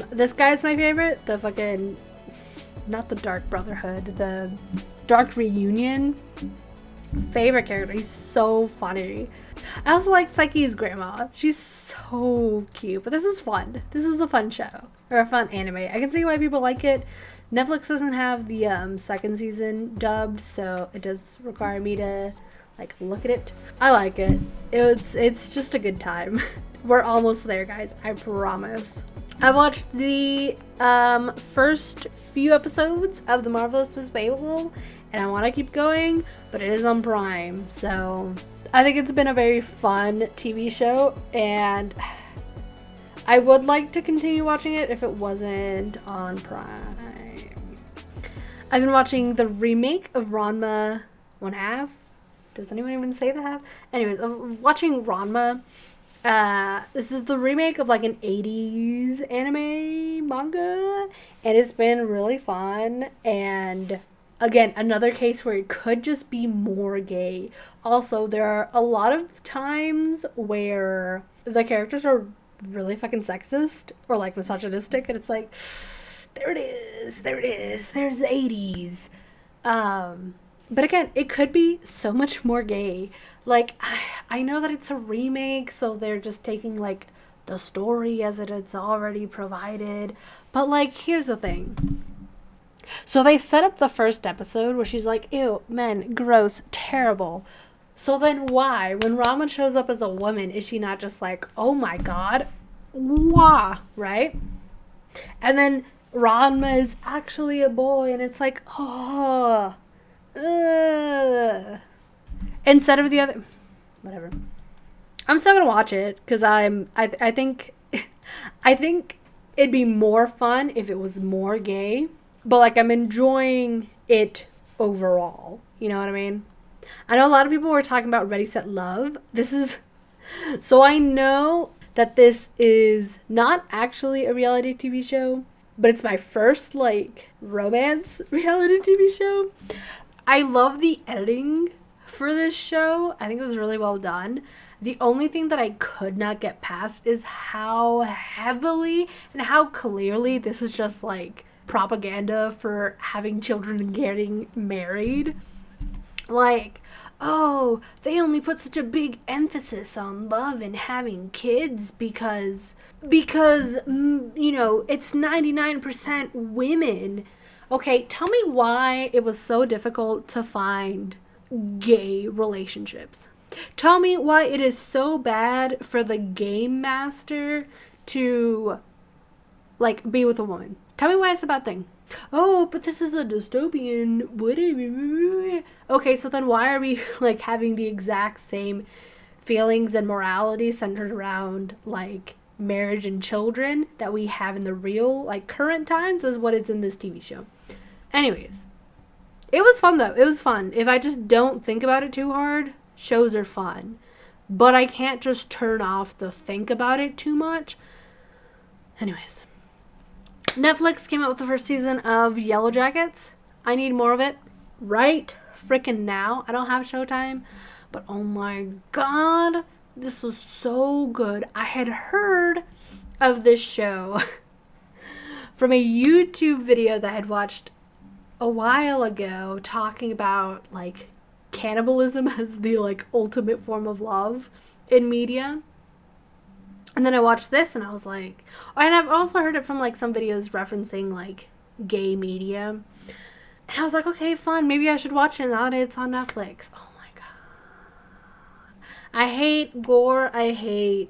This guy's my favorite. The fucking... Not the Dark Brotherhood. The Dark Reunion. Favorite character. He's so funny. I also like Psyche's grandma. She's so cute. But this is fun. This is a fun show. Or a fun anime. I can see why people like it. Netflix doesn't have the second season dubbed, so it does require me to like look at it. I like it. It's just a good time. We're almost there, guys. I promise. I watched the first few episodes of The Marvelous Miss Maisel, and I want to keep going, but it is on Prime, so I think it's been a very fun TV show, and I would like to continue watching it if it wasn't on Prime. I've been watching the remake of Ranma 1/2. Does anyone even say that? Anyways, I'm watching Ranma, This is the remake of like an 80s anime manga, and it's been really fun. And again, another case where it could just be more gay. Also, there are a lot of times where the characters are really fucking sexist or like misogynistic, and it's like, there it is, there's the 80s. But again, it could be so much more gay. Like, I know that it's a remake, so they're just taking, like, the story as it's already provided. But, like, here's the thing. So they set up the first episode where she's like, ew, men, gross, terrible. So then why, when Rama shows up as a woman, is she not just like, oh my god, wah, right? And then Ranma is actually a boy, and it's like, oh, ugh. Instead of the other, whatever. I'm still gonna watch it because I think I think it'd be more fun if it was more gay. But like, I'm enjoying it overall. You know what I mean? I know a lot of people were talking about Ready Set Love. This is, so I know that this is not actually a reality TV show, but it's my first like romance reality TV show. I love the editing for this show. I think it was really well done. The only thing that I could not get past is how heavily and how clearly this is just like propaganda for having children and getting married. Like, oh, they only put such a big emphasis on love and having kids because you know, it's 99% women. Okay, tell me why it was so difficult to find gay relationships. Tell me why it is so bad for the game master to like be with a woman. Tell me why it's a bad thing. Oh, but this is a dystopian. Okay, so then why are we like having the exact same feelings and morality centered around like marriage and children that we have in the real like current times as what is in this TV show? Anyways, it was fun though. It was fun. If I just don't think about it too hard, shows are fun. But I can't just turn off the think about it too much. Anyways, Netflix came out with the first season of Yellow Jackets. I need more of it right freaking now. I don't have Showtime, but oh my god, this was so good. I had heard of this show from a YouTube video that I had watched a while ago talking about like cannibalism as the like ultimate form of love in media. And then I watched this and I was like, and I've also heard it from like some videos referencing like gay media. And I was like, okay, fun. Maybe I should watch it now that it's on Netflix. Oh my god. I hate gore. I hate,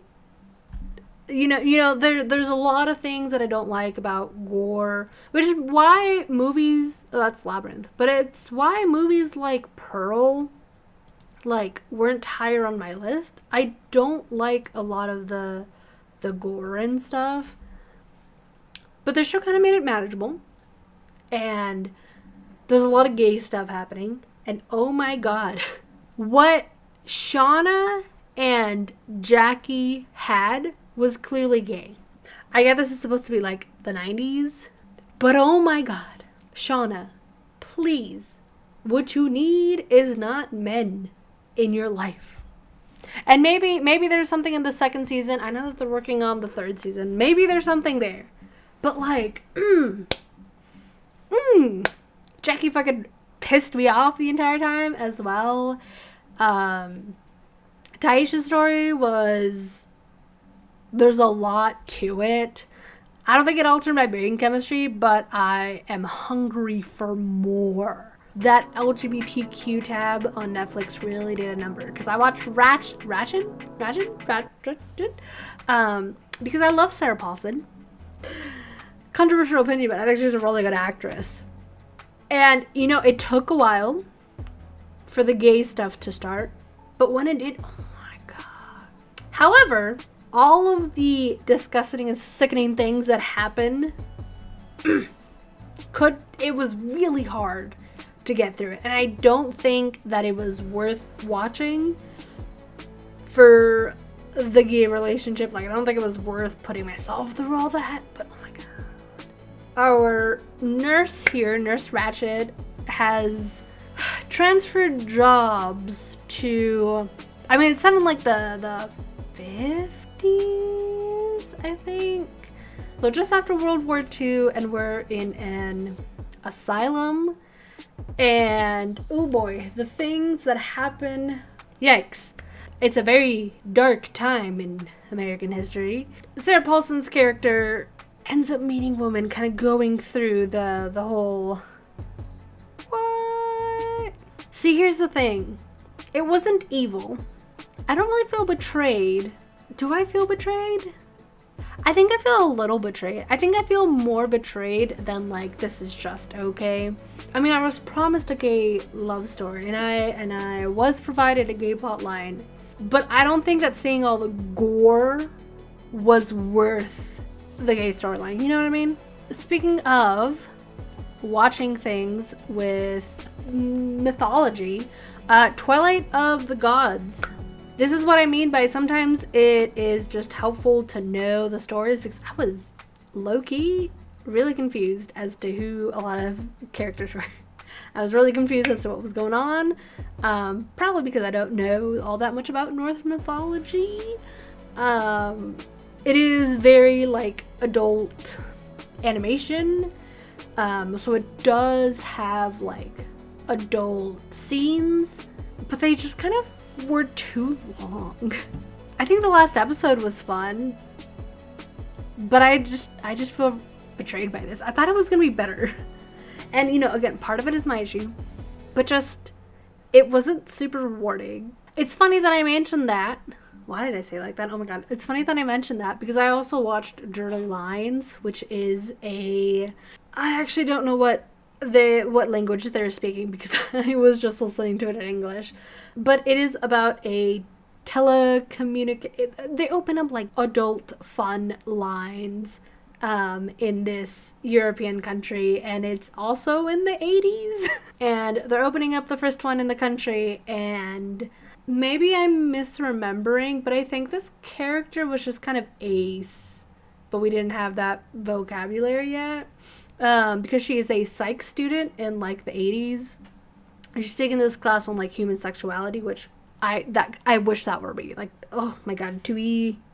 there's a lot of things that I don't like about gore, which is why movies, that's Labyrinth, but it's why movies like Pearl like weren't higher on my list. I don't like a lot of the gore and stuff, but the show kind of made it manageable, and there's a lot of gay stuff happening, and oh my god, what Shauna and Jackie had was clearly gay. I get this is supposed to be like the 90s, but oh my god, Shauna, please, what you need is not men in your life. And maybe there's something in the second season. I know that they're working on the third season. Maybe there's something there. But like, Jackie fucking pissed me off the entire time as well. Taisha's story was, there's a lot to it. I don't think it altered my brain chemistry, but I am hungry for more. That LGBTQ tab on Netflix really did a number, because I watched Ratchet, because I love Sarah Paulson. Controversial opinion, but I think she's a really good actress. And, it took a while for the gay stuff to start, but when it did, oh my god. However, all of the disgusting and sickening things that happen, it was really hard to get through it. And I don't think that it was worth watching for the gay relationship. Like, I don't think it was worth putting myself through all that, but oh my god. Our nurse here, Nurse Ratched, has transferred jobs to, I mean, it sounded like the 50s, I think. So just after World War II, and we're in an asylum. And oh boy, the things that happen, yikes. It's a very dark time in American history. Sarah Paulson's character ends up meeting women, kind of going through the whole, what? See, here's the thing. It wasn't evil. I don't really feel betrayed. Do I feel betrayed? I think I feel a little betrayed. I think I feel more betrayed than like, this is just okay. I mean, I was promised a gay love story, and I was provided a gay plot line, but I don't think that seeing all the gore was worth the gay storyline. You know what I mean? Speaking of watching things with mythology, Twilight of the Gods. This is what I mean by sometimes it is just helpful to know the stories, because I was low-key really confused as to who a lot of characters were. I was really confused as to what was going on, probably because I don't know all that much about Norse mythology. It is very like adult animation, so it does have like adult scenes, but they just kind of were too long. I think the last episode was fun, but I just feel betrayed by this. I thought it was gonna be better. And you know, again, part of it is my issue, but just, it wasn't super rewarding. It's funny that I mentioned that. Why did I say it like that? Oh my god. It's funny that I mentioned that because I also watched Dirty Lines, which is I actually don't know what language they're speaking because I was just listening to it in English. But it is about a they open up like adult fun lines in this European country, and it's also in the 80s. And they're opening up the first one in the country, and maybe I'm misremembering, but I think this character was just kind of ace, but we didn't have that vocabulary yet. Because she is a psych student in like the 80s. And she's taking this class on like human sexuality, which I wish that were me. Like, oh my god,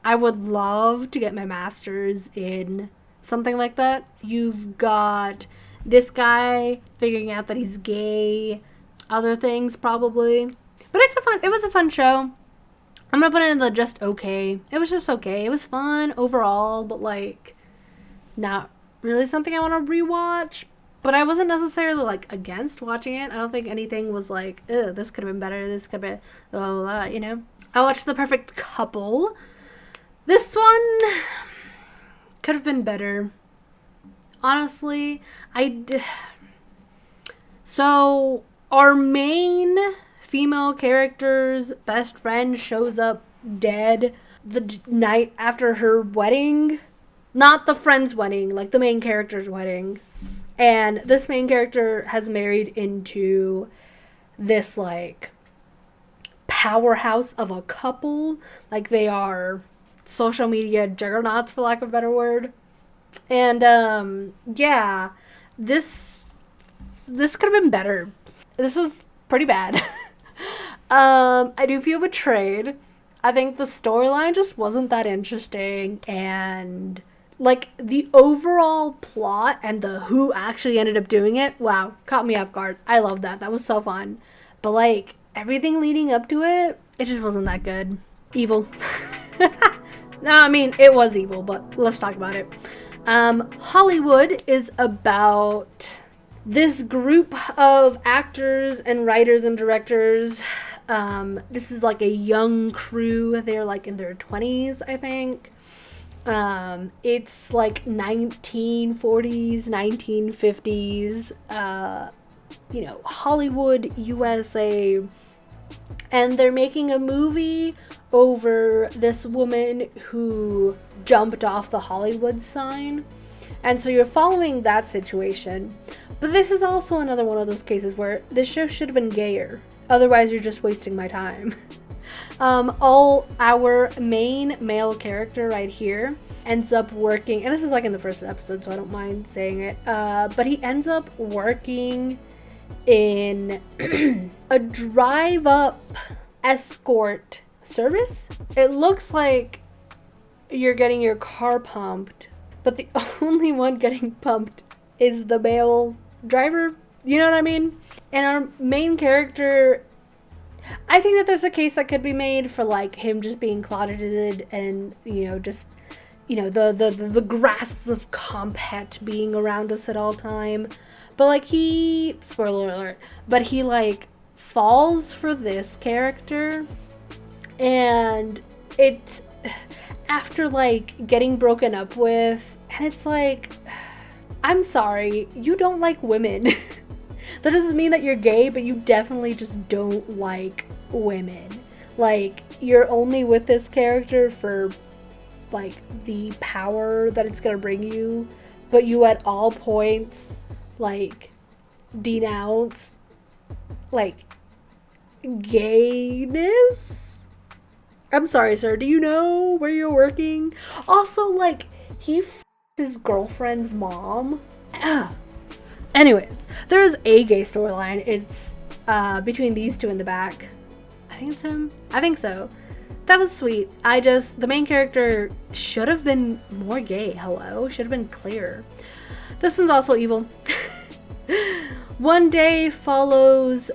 I would love to get my master's in something like that. You've got this guy figuring out that he's gay, other things probably. But it was a fun show. I'm gonna put it in the just okay. It was just okay. It was fun overall, but like not really something I want to rewatch. But I wasn't necessarily like against watching it. I don't think anything was like, ugh, this could have been better, this could have been blah, blah, blah, you know. I watched The Perfect Couple. This one could have been better, honestly. So our main female character's best friend shows up dead the night after her wedding. Not the friend's wedding, like the main character's wedding. And this main character has married into this like powerhouse of a couple. Like they are social media juggernauts, for lack of a better word. And yeah, this could have been better. This was pretty bad. I do feel betrayed. I think the storyline just wasn't that interesting, and like the overall plot and the who actually ended up doing it, wow, caught me off guard. I love that. That was so fun. But like everything leading up to it, it just wasn't that good. Evil. No, I mean, it was evil, but let's talk about it. Hollywood is about this group of actors and writers and directors. This is like a young crew. They're like in their 20s, I think. It's like 1940s, 1950s, you know, Hollywood, USA. And they're making a movie over this woman who jumped off the Hollywood sign. And so you're following that situation. But this is also another one of those cases where this show should have been gayer. Otherwise, you're just wasting my time. All our main male character right here ends up working, and this is like in the first episode, so I don't mind saying it, but he ends up working in a drive-up escort service. It looks like you're getting your car pumped, but the only one getting pumped is the male driver. You know what I mean? And our main character, I think that there's a case that could be made for like him just being closeted and, you know, just, you know, the grasp of compet being around us at all time. But like he, spoiler alert, but he like falls for this character, and it's after like getting broken up with, and it's like, I'm sorry, you don't like women. That doesn't mean that you're gay, but you definitely just don't like women. Like, you're only with this character for like the power that it's gonna bring you, but you at all points like denounce like gayness. I'm sorry, sir, do you know where you're working? Also, like, he his girlfriend's mom. Ugh. Anyways, there is a gay storyline. It's between these two in the back. I think it's him. I think so. That was sweet. The main character should have been more gay. Hello? Should have been clear. This one's also evil. One day follows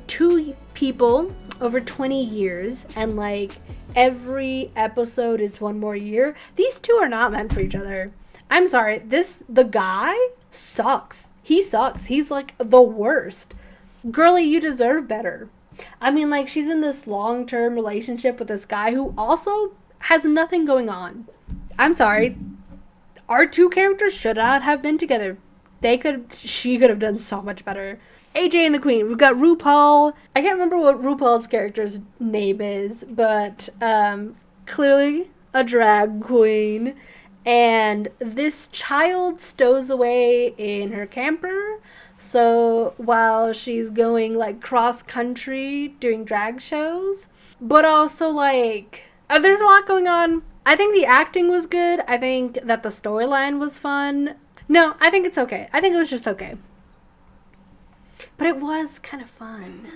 two people over 20 years, and like every episode is one more year. These two are not meant for each other. I'm sorry. The guy sucks. He sucks. He's like the worst. Girlie, you deserve better. I mean, like, she's in this long-term relationship with this guy who also has nothing going on. I'm sorry. Our two characters should not have been together. She could have done so much better. AJ and the Queen. We've got RuPaul. I can't remember what RuPaul's character's name is, but clearly a drag queen. And this child stows away in her camper. So while she's going like cross country doing drag shows, but also like there's a lot going on. I think the acting was good. I think that the storyline was fun. No, I think it's okay. I think it was just okay. But it was kind of fun.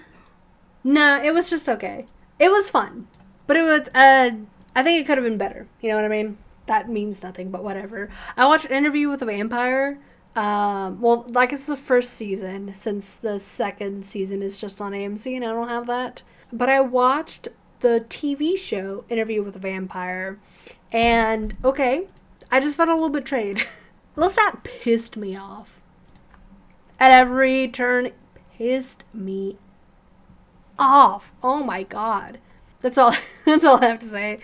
No, it was just okay. It was fun. But it was, I think it could have been better. You know what I mean? That means nothing, but whatever. I watched an Interview with a Vampire. Well, like it's the first season, since the second season is just on AMC and I don't have that. But I watched the TV show Interview with a Vampire, and okay, I just felt a little betrayed. Unless that pissed me off. At every turn, it pissed me off. Oh my god. That's all I have to say.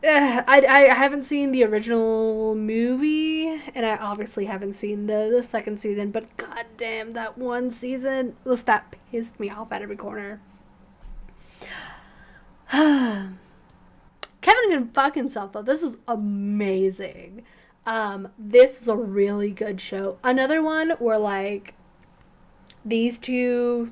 I haven't seen the original movie, and I obviously haven't seen the second season, but goddamn, that one season, that pissed me off at every corner. Kevin can fuck himself, though. This is amazing. This is a really good show. Another one where, like, these two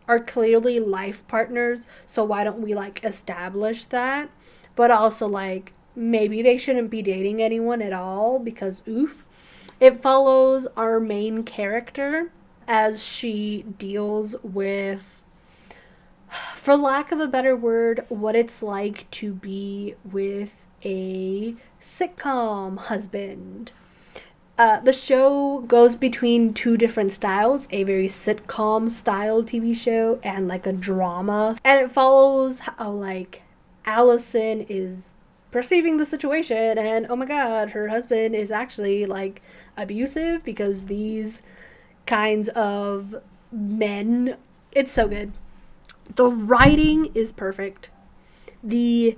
are clearly life partners, so why don't we, like, establish that? But also, like, maybe they shouldn't be dating anyone at all because, oof. It follows our main character as she deals with, for lack of a better word, what it's like to be with a sitcom husband. The show goes between two different styles, a very sitcom style TV show and like a drama. And it follows how, like, Allison is perceiving the situation, and oh my god, her husband is actually like abusive because these kinds of men. It's so good. The writing is perfect. The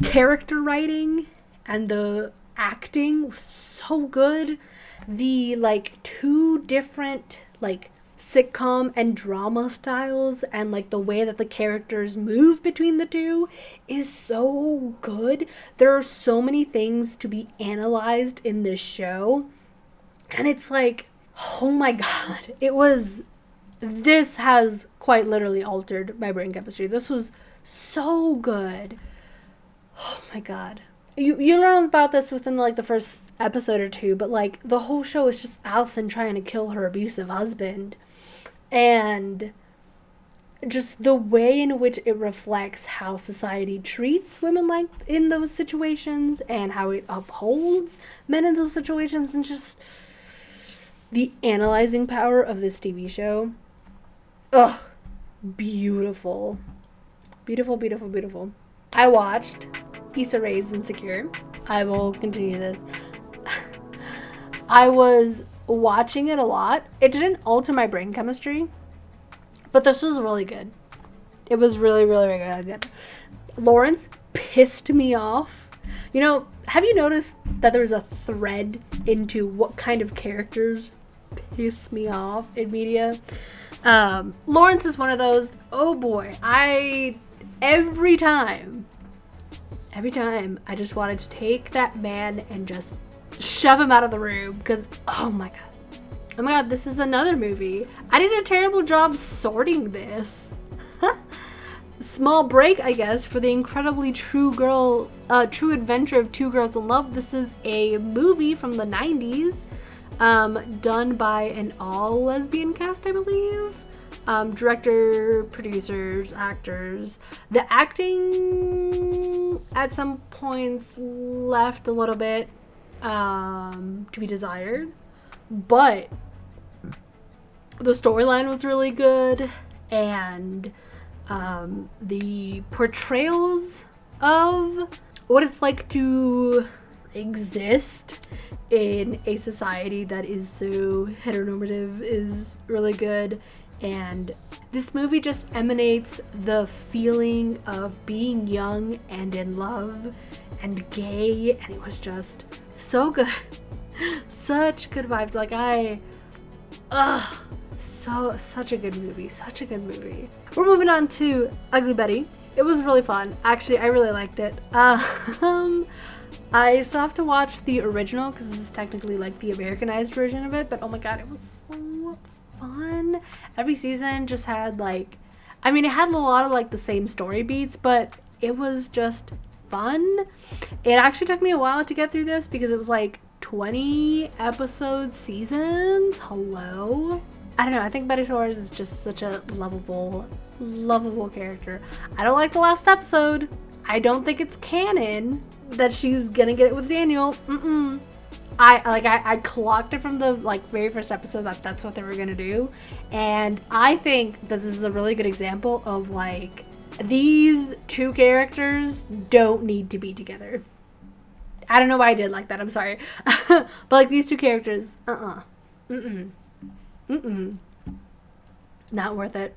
character writing and the acting was so good. The like two different like sitcom and drama styles and like the way that the characters move between the two is so good. There are so many things to be analyzed in this show, and it's like, oh my god, this has quite literally altered my brain chemistry. This was so good. Oh my god. You learn about this within like the first episode or two, but like the whole show is just Allison trying to kill her abusive husband. And just the way in which it reflects how society treats women like in those situations and how it upholds men in those situations, and just the analyzing power of this TV show. Ugh. Beautiful. Beautiful, beautiful, beautiful. I watched Issa Rae's Insecure. I will continue this. I was watching it a lot. It didn't alter my brain chemistry, but this was really good. It was really, really, really good. Lawrence pissed me off. You know, have you noticed that there's a thread into what kind of characters piss me off in media? Lawrence is one of those. Oh boy, every time I just wanted to take that man and just shove him out of the room, because oh my god, this is another movie. I did a terrible job sorting this. Small break, I guess, for the incredibly true adventure of two girls in love. This is a movie from the 90s, done by an all lesbian cast, I believe. Director, producers, actors. The acting at some points left a little bit to be desired, but the storyline was really good, and the portrayals of what it's like to exist in a society that is so heteronormative is really good. And this movie just emanates the feeling of being young and in love and gay, and it was just so good. Such good vibes. Like such a good movie. Such a good movie. We're moving on to Ugly Betty. It was really fun. Actually, I really liked it. I still have to watch the original because this is technically like the Americanized version of it, but oh my god, it was so fun. Every season just had it had a lot of like the same story beats, but it was just fun. It actually took me a while to get through this because it was like 20 episode seasons. Hello. I don't know, I think Betty Soares is just such a lovable character. I don't like the last episode. I don't think it's canon that she's gonna get it with Daniel. I clocked it from the very first episode that that's what they were gonna do, and I think this is a really good example of these two characters don't need to be together. I don't know why I did like that. I'm sorry, but these two characters, not worth it.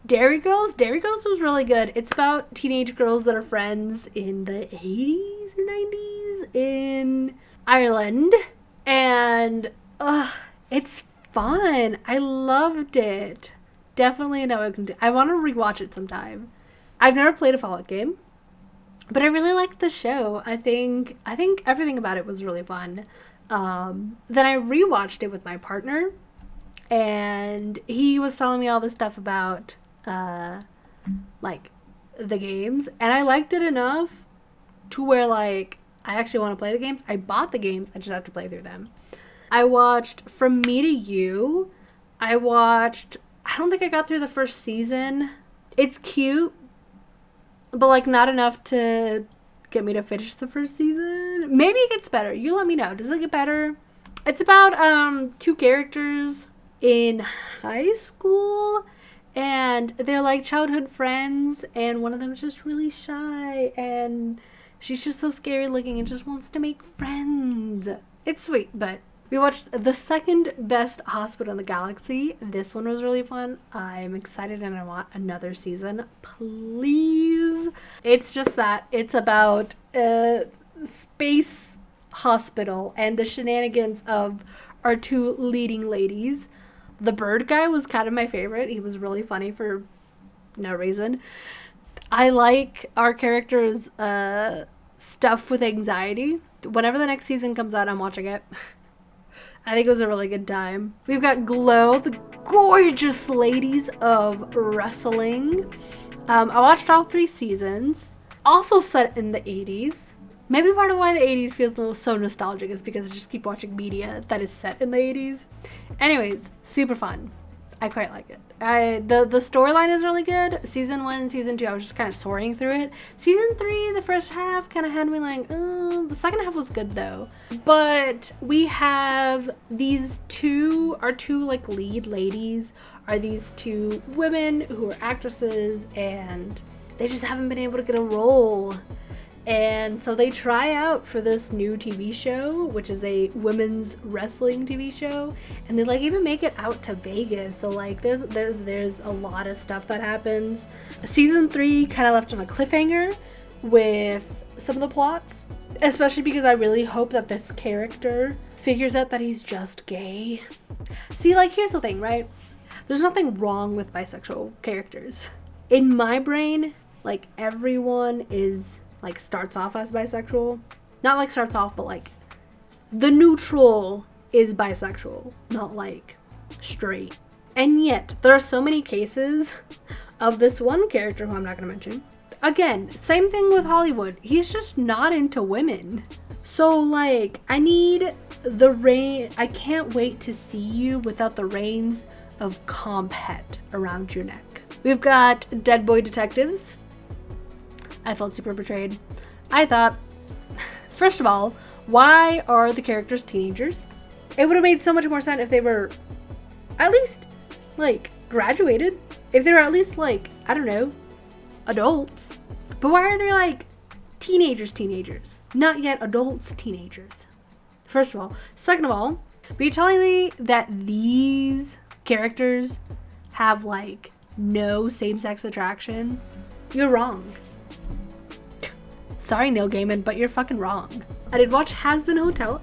Dairy Girls was really good. It's about teenage girls that are friends in the 80s or 90s in Ireland, and it's fun. I loved it. Definitely I want to rewatch it sometime. I've never played a Fallout game, but I really liked the show. I think everything about it was really fun. Then I rewatched it with my partner, and he was telling me all this stuff about the games, and I liked it enough to where I actually want to play the games. I bought the games, I just have to play through them. I watched From Me to You. I don't think I got through the first season. It's cute, but not enough to get me to finish the first season. Maybe it gets better. You let me know. Does it get better? It's about two characters in high school, and they're childhood friends, and one of them is just really shy, and she's just so scary looking and just wants to make friends. It's sweet. But we watched the second best hospital in the galaxy. This one was really fun. I'm excited and I want another season, please. It's just that it's about a space hospital and the shenanigans of our two leading ladies. The bird guy was kind of my favorite. He was really funny for no reason. I like our characters' stuff with anxiety. Whenever the next season comes out, I'm watching it. I think it was a really good time. We've got Glow, the gorgeous ladies of wrestling. I watched all 3 seasons. Also set in the 80s. Maybe part of why the 80s feels so nostalgic is because I just keep watching media that is set in the 80s. Anyways, super fun. I quite like it. The storyline is really good. Season 1, season 2, I was just kind of soaring through it. Season 3, the first half kind of had me like, the second half was good though. But we have our two like lead ladies are these 2 women who are actresses, and they just haven't been able to get a role. And so they try out for this new TV show, which is a women's wrestling TV show, and they like even make it out to Vegas. So like there's a lot of stuff that happens. Season 3 kind of left on a cliffhanger with some of the plots, especially because I really hope that this character figures out that he's just gay. See, like here's the thing, right? There's nothing wrong with bisexual characters. In my brain, like everyone is like starts off as bisexual. Not like starts off, but like the neutral is bisexual, not like straight. And yet there are so many cases of this one character who I'm not gonna mention. Again, same thing with Hollywood. He's just not into women. So like I need the reign. I can't wait to see you without the reins of comp het around your neck. We've got Dead Boy Detectives. I felt super betrayed. I thought, first of all, why are the characters teenagers? It would have made so much more sense if they were at least, like, graduated. If they were at least, like, I don't know, adults. But why are they, like, teenagers? Not yet adults, teenagers. First of all. Second of all, are you telling me that these characters have, like, no same-sex attraction? You're wrong. Sorry, Neil Gaiman, but you're fucking wrong. I did watch Has Been Hotel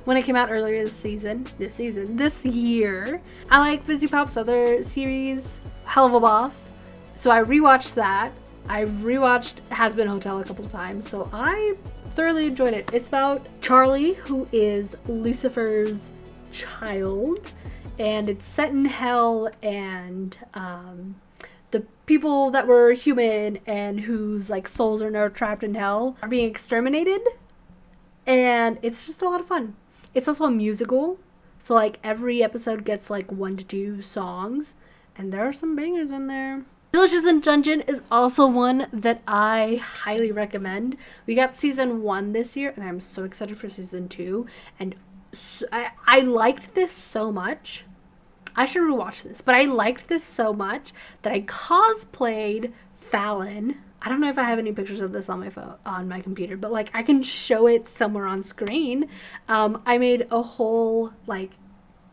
when it came out earlier this year. I like Fizzy Pop's other series, Hell of a Boss. So I rewatched that. I've rewatched Has Been Hotel a couple of times, so I thoroughly enjoyed it. It's about Charlie, who is Lucifer's child, and it's set in hell, and the people that were human and whose like souls are now trapped in hell are being exterminated, and it's just a lot of fun. It's also a musical, so like every episode gets like 1 to 2 songs, and there are some bangers in there. Delicious in Dungeon is also one that I highly recommend. We got season 1 this year, and I'm so excited for season 2, and I liked this so much. I should rewatch this, but I liked this so much that I cosplayed Fallon. I don't know if I have any pictures of this on my phone, on my computer, but like I can show it somewhere on screen. I made a whole like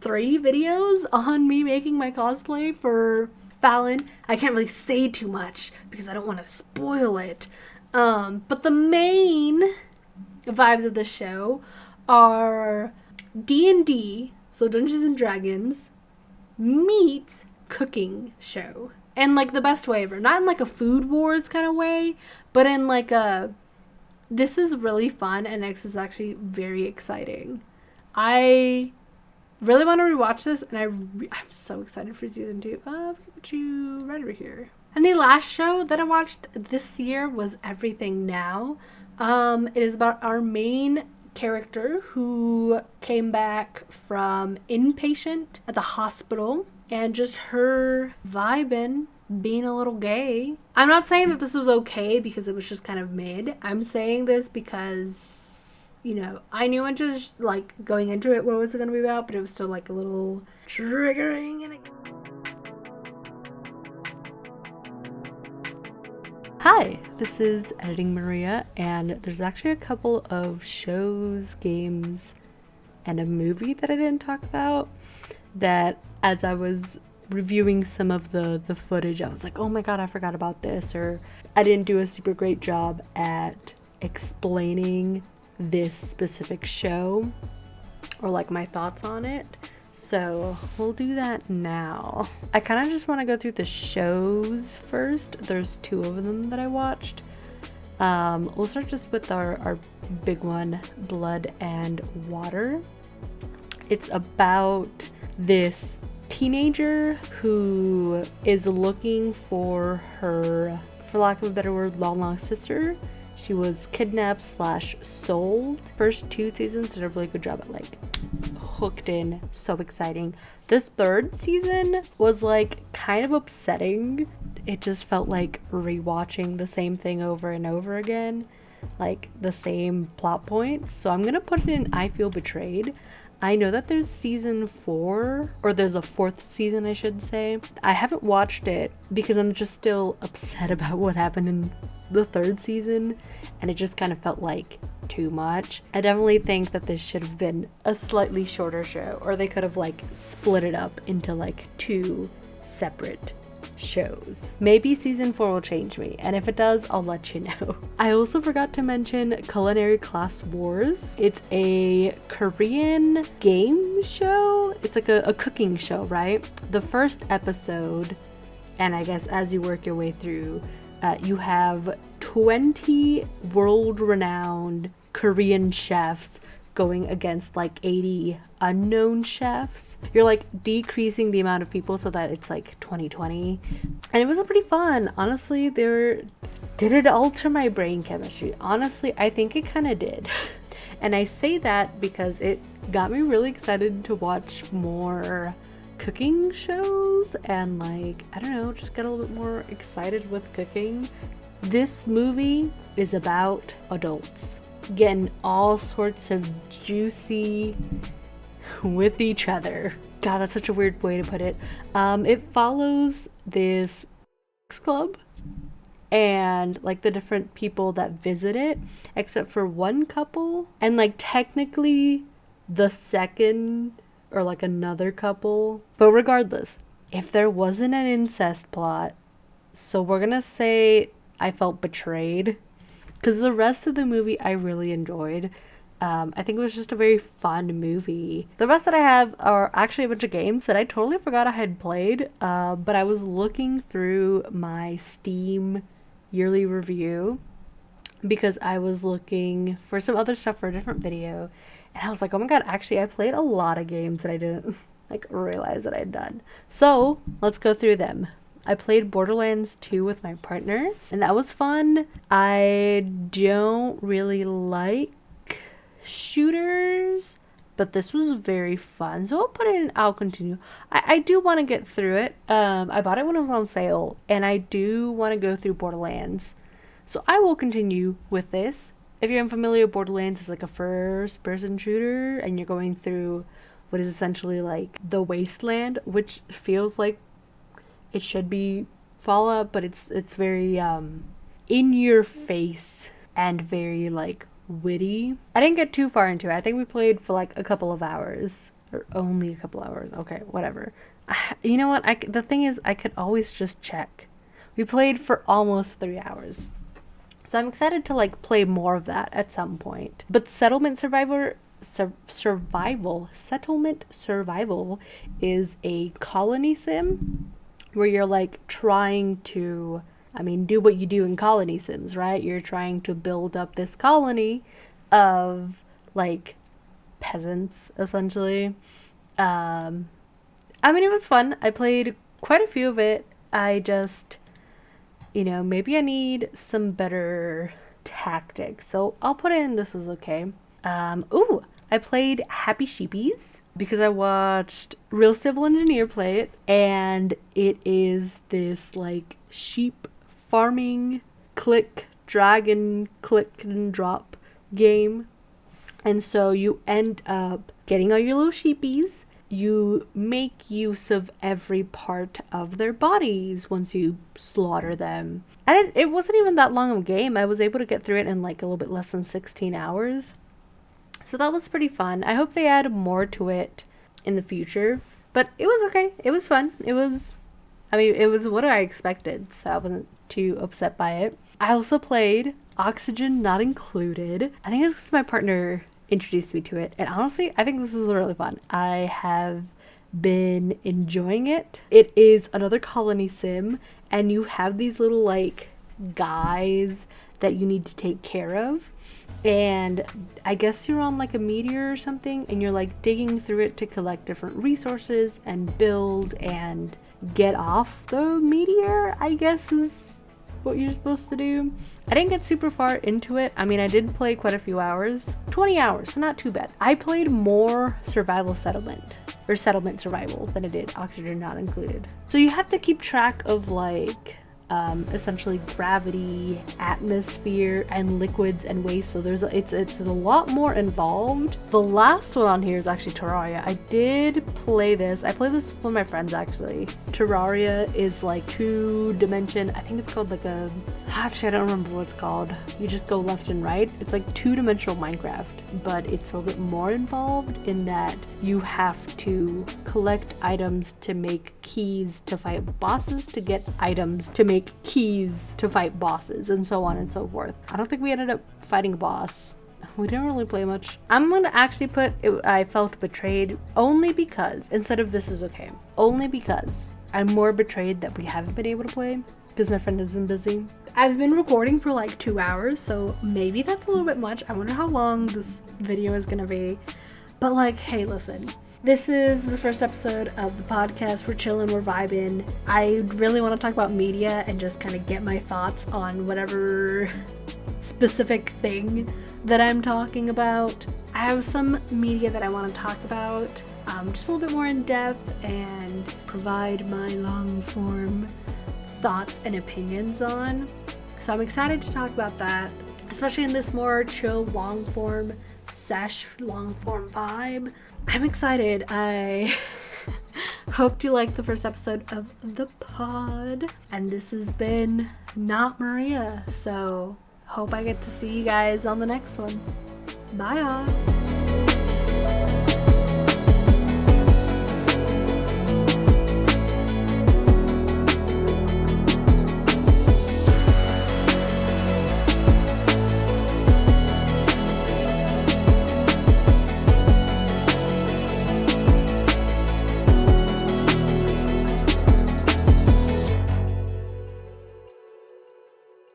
3 videos on me making my cosplay for Fallon. I can't really say too much because I don't want to spoil it. But the main vibes of the show are D&D, so Dungeons and Dragons, meets cooking show. And like the best way ever. Not in like a food wars kind of way, but in like a, this is really fun and this is actually very exciting. I really want to rewatch this, and I'm so excited for season 2. I'll put you right over here. And the last show that I watched this year was Everything Now. It is about our main character who came back from inpatient at the hospital, and just her vibing, being a little gay. I'm not saying that this was okay because it was just kind of mid. I'm saying this because, you know, I knew it just like going into it what was it going to be about, but it was still like a little triggering. And Hi, this is Editing Maria, and there's actually a couple of shows, games, and a movie that I didn't talk about that as I was reviewing some of the footage, I was like, oh my god, I forgot about this, or I didn't do a super great job at explaining this specific show or like my thoughts on it. So we'll do that now. I kind of just want to go through the shows first. There's 2 of them that I watched. We'll start just with our big one, Blood and Water. It's about this teenager who is looking for her, for lack of a better word, long lost sister. She was kidnapped slash sold. First 2 seasons did a really good job at like hooked in, so exciting. This 3rd season was like kind of upsetting. It just felt like rewatching the same thing over and over again, like the same plot points. So I'm gonna put it in I Feel Betrayed. I know that there's season 4, or there's a 4th season, I should say. I haven't watched it because I'm just still upset about what happened in the 3rd season, and it just kind of felt like too much. I definitely think that this should have been a slightly shorter show, or they could have like split it up into like 2 separate shows. Maybe season 4 will change me, and if it does, I'll let you know. I also forgot to mention Culinary Class Wars. It's a Korean game show. It's like a cooking show, right? The first episode, and I guess as you work your way through, you have 20 world-renowned Korean chefs going against like 80 unknown chefs. You're like decreasing the amount of people so that it's like 2020, and it was pretty fun. Honestly, did it alter my brain chemistry? Honestly, I think it kind of did. And I say that because it got me really excited to watch more cooking shows, and like, I don't know, just get a little bit more excited with cooking. This movie is about adults getting all sorts of juicy with each other. God, that's such a weird way to put it. It follows this club and like the different people that visit it, except for one couple, and like technically the second or like another couple. But regardless, if there wasn't an incest plot, so we're gonna say I felt betrayed, because the rest of the movie I really enjoyed. I think it was just a very fun movie. The rest that I have are actually a bunch of games that I totally forgot I had played, but I was looking through my Steam yearly review because I was looking for some other stuff for a different video, and I was like, oh my god, actually I played a lot of games that I didn't like realize that I had done. So let's go through them. I played Borderlands 2 with my partner, and that was fun. I don't really like shooters, but this was very fun, so I'll put it in I'll continue. I do want to get through it. I bought it when it was on sale, and I do want to go through Borderlands, so I will continue with this. If you're unfamiliar, Borderlands is like a first person shooter, and you're going through what is essentially like the wasteland, which feels like it should be Fallout, but it's very in your face and very like witty. I didn't get too far into it. I think we played for like a couple of hours, or only a couple hours. Okay, whatever. You know what? The thing is, I could always just check. We played for almost 3 hours, so I'm excited to like play more of that at some point. But Settlement Survival is a colony sim where you're like trying to, do what you do in colony sims, right? You're trying to build up this colony of like peasants, essentially. It was fun. I played quite a few of it. I just, maybe I need some better tactics. So I'll put in this is okay. I played Happy Sheepies because I watched Real Civil Engineer play it, and it is this like sheep farming drag and click and drop game. And so you end up getting all your little sheepies. You make use of every part of their bodies once you slaughter them. And it wasn't even that long of a game. I was able to get through it in like a little bit less than 16 hours. So that was pretty fun. I hope they add more to it in the future. But it was okay. It was fun. It was what I expected, so I wasn't too upset by it. I also played Oxygen Not Included. I think it's because my partner introduced me to it. And honestly, I think this is really fun. I have been enjoying it. It is another colony sim, and you have these little like guys that you need to take care of. And I guess you're on like a meteor or something, and you're like digging through it to collect different resources and build and get off the meteor, I guess is what you're supposed to do. I didn't get super far into it. I mean, I did play quite a few hours, 20 hours, so not too bad. I played more survival settlement or settlement survival than I did oxygen not included. So you have to keep track of like essentially gravity, atmosphere, and liquids and waste. So it's a lot more involved. The last one on here is actually Terraria. I did play this. I played this with my friends actually. Terraria is like 2-dimension. I think it's called like actually I don't remember what it's called. You just go left and right. It's like 2-dimensional Minecraft, but it's a little bit more involved in that you have to collect items to make keys to fight bosses, to get items to make keys to fight bosses, and so on and so forth. I don't think we ended up fighting a boss. We didn't really play much. I'm gonna actually put I felt betrayed only because, instead of this is okay, only because I'm more betrayed that we haven't been able to play because my friend has been busy. I've been recording for like 2 hours, so maybe that's a little bit much. I wonder how long this video is gonna be. But like, hey, listen. This is the first episode of the podcast. We're chilling, we're vibing. I really want to talk about media and just kind of get my thoughts on whatever specific thing that I'm talking about. I have some media that I want to talk about, just a little bit more in depth, and provide my long form thoughts and opinions on. So I'm excited to talk about that, especially in this more chill long form long form vibe. I'm excited. I hope you liked the first episode of the pod, and this has been Not Maria, so hope I get to see you guys on the next one. Bye y'all.